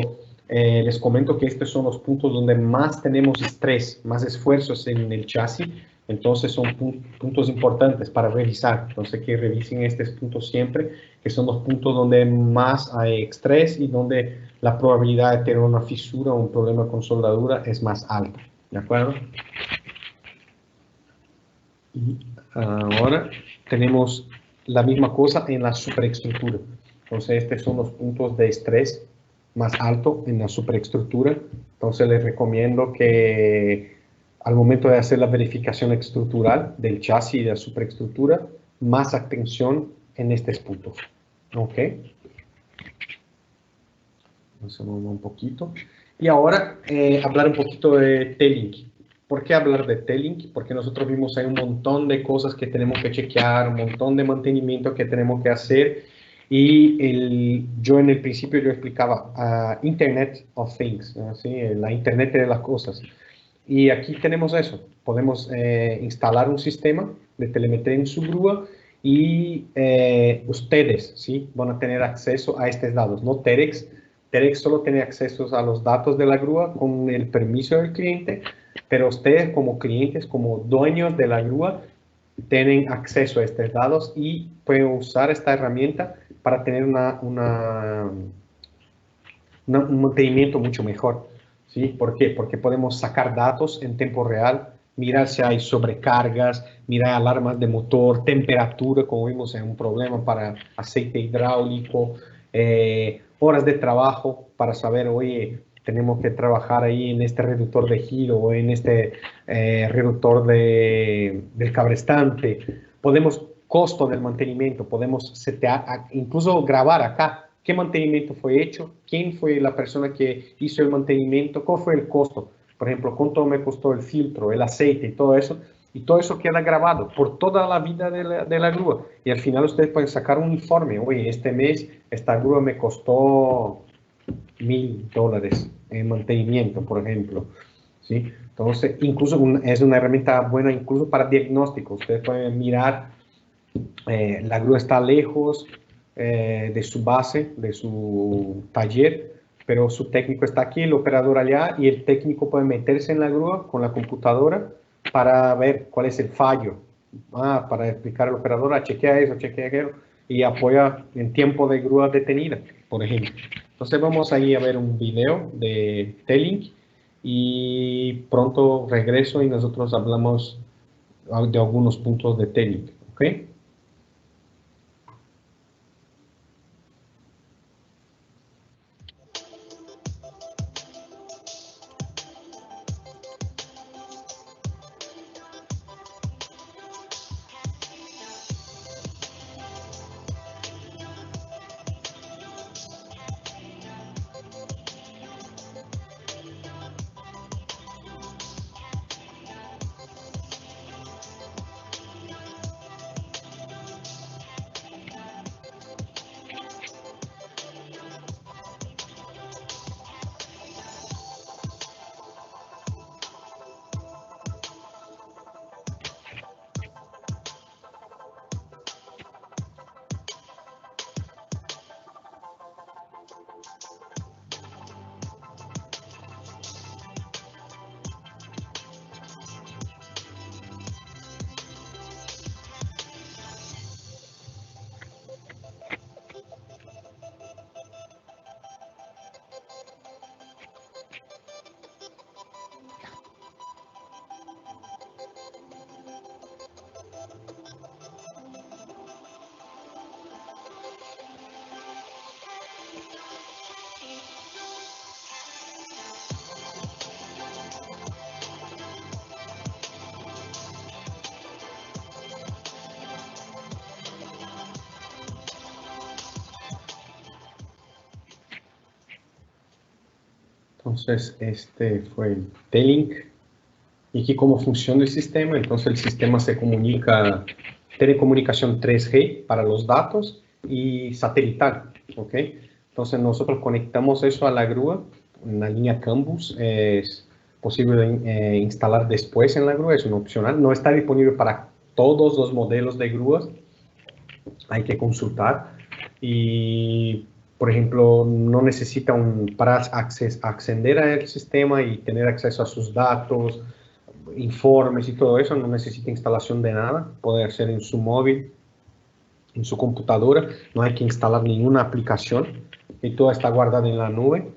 les comento que estos son los puntos donde más tenemos estrés, más esfuerzos en el chasis. Entonces son puntos importantes para revisar. Entonces que revisen estos puntos siempre, que son los puntos donde más hay estrés y donde la probabilidad de tener una fisura o un problema con soldadura es más alta. ¿De acuerdo? Y ahora tenemos la misma cosa en la superestructura. Entonces estos son los puntos de estrés más alto en la superestructura. Entonces les recomiendo que al momento de hacer la verificación estructural del chasis y de la superestructura, más atención en estos puntos. ¿Ok? Vamos a mover un poquito. Y ahora hablar un poquito de T-Link. ¿Por qué hablar de T-Link? Porque nosotros vimos ahí un montón de cosas que tenemos que chequear, un montón de mantenimiento que tenemos que hacer. Y yo en el principio yo explicaba Internet of Things, ¿sí? La Internet de las cosas. Y aquí tenemos eso. Podemos instalar un sistema de telemetría en su grúa y ustedes, ¿sí? Van a tener acceso a estos datos, no Terex. Terex solo tiene acceso a los datos de la grúa con el permiso del cliente, pero ustedes como clientes, como dueños de la grúa, tienen acceso a estos datos y pueden usar esta herramienta para tener un mantenimiento mucho mejor. ¿Sí? ¿Por qué? Porque podemos sacar datos en tiempo real, mirar si hay sobrecargas, mirar alarmas de motor, temperatura, como vimos en un problema para aceite hidráulico, horas de trabajo para saber, oye, tenemos que trabajar ahí en este reductor de giro o en este reductor del cabrestante. Podemos, costo del mantenimiento, podemos setear, incluso grabar acá qué mantenimiento fue hecho, quién fue la persona que hizo el mantenimiento, cuál fue el costo. Por ejemplo, cuánto me costó el filtro, el aceite y todo eso. Y todo eso queda grabado por toda la vida de la grúa. Y al final ustedes pueden sacar un informe. Oye, este mes esta grúa me costó $1,000 en mantenimiento, por ejemplo. ¿Sí? Entonces, incluso es una herramienta buena incluso para diagnóstico. Ustedes pueden mirar, la grúa está lejos de su base, de su taller, pero su técnico está aquí, el operador allá, y el técnico puede meterse en la grúa con la computadora para ver cuál es el fallo. Para explicar al operador, chequea eso, chequea aquello, y apoya en tiempo de grúa detenida, por ejemplo. Entonces vamos a ir a ver un video de T-Link y pronto regreso y nosotros hablamos de algunos puntos de T-Link, ¿ok? Entonces, este fue el T-Link. Y aquí cómo funciona el sistema. Entonces, el sistema se comunica, tiene comunicación 3G para los datos y satelital, ¿ok? Entonces, nosotros conectamos eso a la grúa, en la línea Cambus. Es posible instalar después en la grúa, es un opcional. No está disponible para todos los modelos de grúas, hay que consultar. Y, por ejemplo, no necesita para acceder al sistema y tener acceso a sus datos, informes y todo eso, no necesita instalación de nada, puede hacer en su móvil, en su computadora, no hay que instalar ninguna aplicación y todo está guardado en la nube.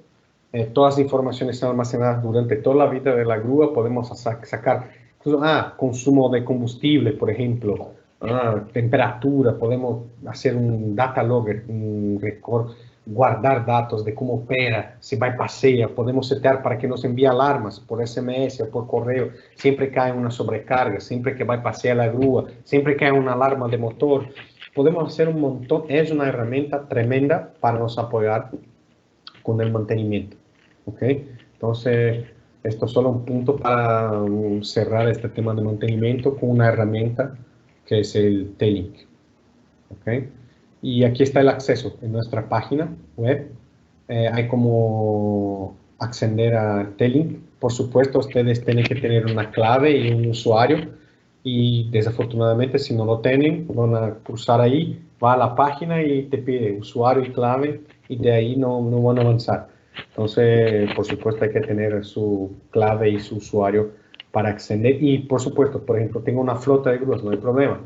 Todas las informaciones están almacenadas durante toda la vida de la grúa, podemos sacar consumo de combustible, por ejemplo, temperatura, podemos hacer un data logger, un record, guardar datos de cómo opera, si va y pasea, podemos setear para que nos envíe alarmas por SMS o por correo, siempre que hay una sobrecarga, siempre que va y pasea la grúa, siempre que hay una alarma de motor, podemos hacer un montón, es una herramienta tremenda para nos apoyar con el mantenimiento, ¿ok? Entonces, esto es solo un punto para cerrar este tema de mantenimiento con una herramienta que es el T-Link, ¿ok? Y aquí está el acceso en nuestra página web. Hay como acceder a T-Link. Por supuesto, ustedes tienen que tener una clave y un usuario. Y desafortunadamente, si no lo tienen, van a cruzar ahí, va a la página y te pide usuario y clave y de ahí no van a avanzar. Entonces, por supuesto, hay que tener su clave y su usuario para acceder. Y, por supuesto, por ejemplo, tengo una flota de grúas, no hay problema.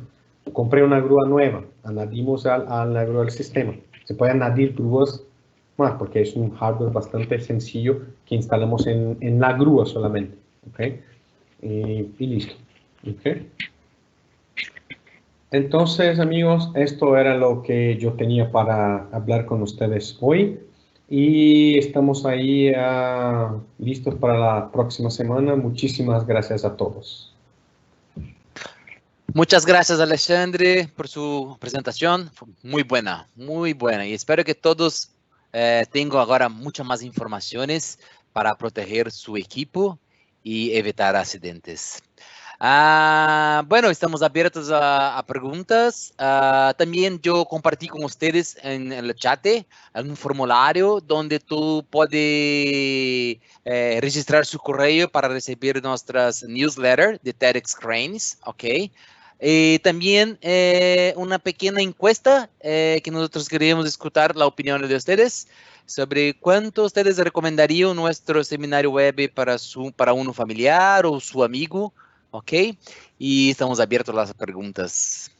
Compré una grúa nueva, añadimos a la grúa al sistema. Se puede añadir grúas más porque es un hardware bastante sencillo que instalamos en la grúa solamente. ¿Okay? Y listo. ¿Okay? Entonces, amigos, esto era lo que yo tenía para hablar con ustedes hoy. Y estamos ahí listos para la próxima semana. Muchísimas gracias a todos. Muchas gracias, Alexandre, por su presentación. Fue muy buena, muy buena. Y espero que todos tengan ahora muchas más informaciones para proteger su equipo y evitar accidentes. Bueno, estamos abiertos a preguntas. También yo compartí con ustedes en el chat un formulario donde tú puedes registrar su correo para recibir nuestras newsletters de TEDx Cranes, ¿ok? También una pequeña encuesta que nosotros queríamos escuchar la opinión de ustedes sobre cuánto ustedes recomendarían nuestro seminario web para uno familiar o su amigo, ¿ok? Y estamos abiertos a las preguntas.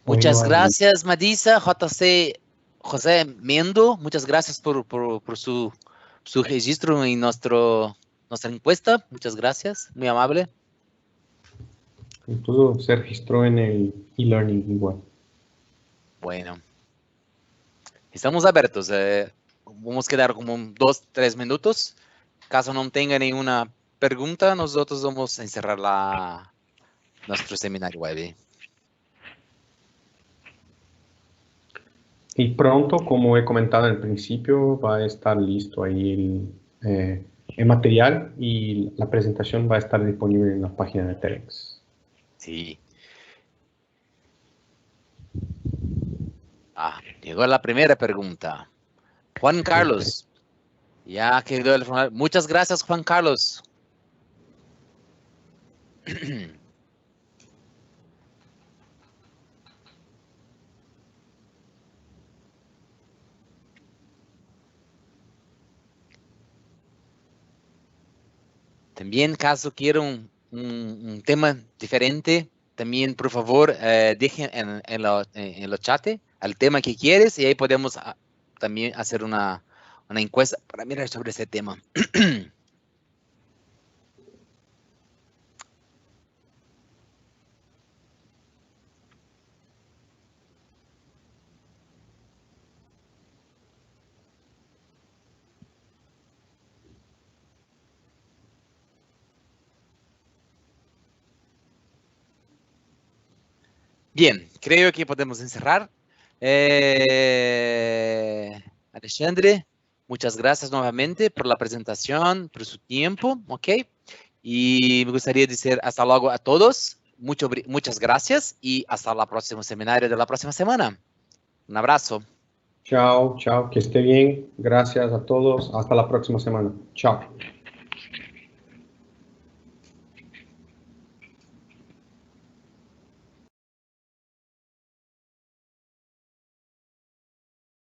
Hoy no Muchas hay. gracias, Madisa, José Mendo, muchas gracias por su registro en nuestra encuesta. Muchas gracias, muy amable. Todo se registró en el e-learning igual. Bueno, estamos abiertos. Vamos a quedar como 2, 3 minutos. Caso no tenga ninguna pregunta, nosotros vamos a encerrar nuestro seminario web. Y pronto, como he comentado al principio, va a estar listo ahí el material y la presentación va a estar disponible en la página de TEDx. Sí. Llegó la primera pregunta. Juan Carlos. Ya quedó el formulario. Muchas gracias, Juan Carlos. También, caso quieran un tema diferente, también, por favor, dejen en los chat el tema que quieres y ahí podemos también hacer una encuesta para mirar sobre ese tema. Bien, creo que podemos encerrar. Alexandre, muchas gracias nuevamente por la presentación, por su tiempo, ¿ok? Y me gustaría decir hasta luego a todos. Muchas gracias y hasta el próximo seminario de la próxima semana. Un abrazo. Chao, chao, que esté bien. Gracias a todos. Hasta la próxima semana. Chao.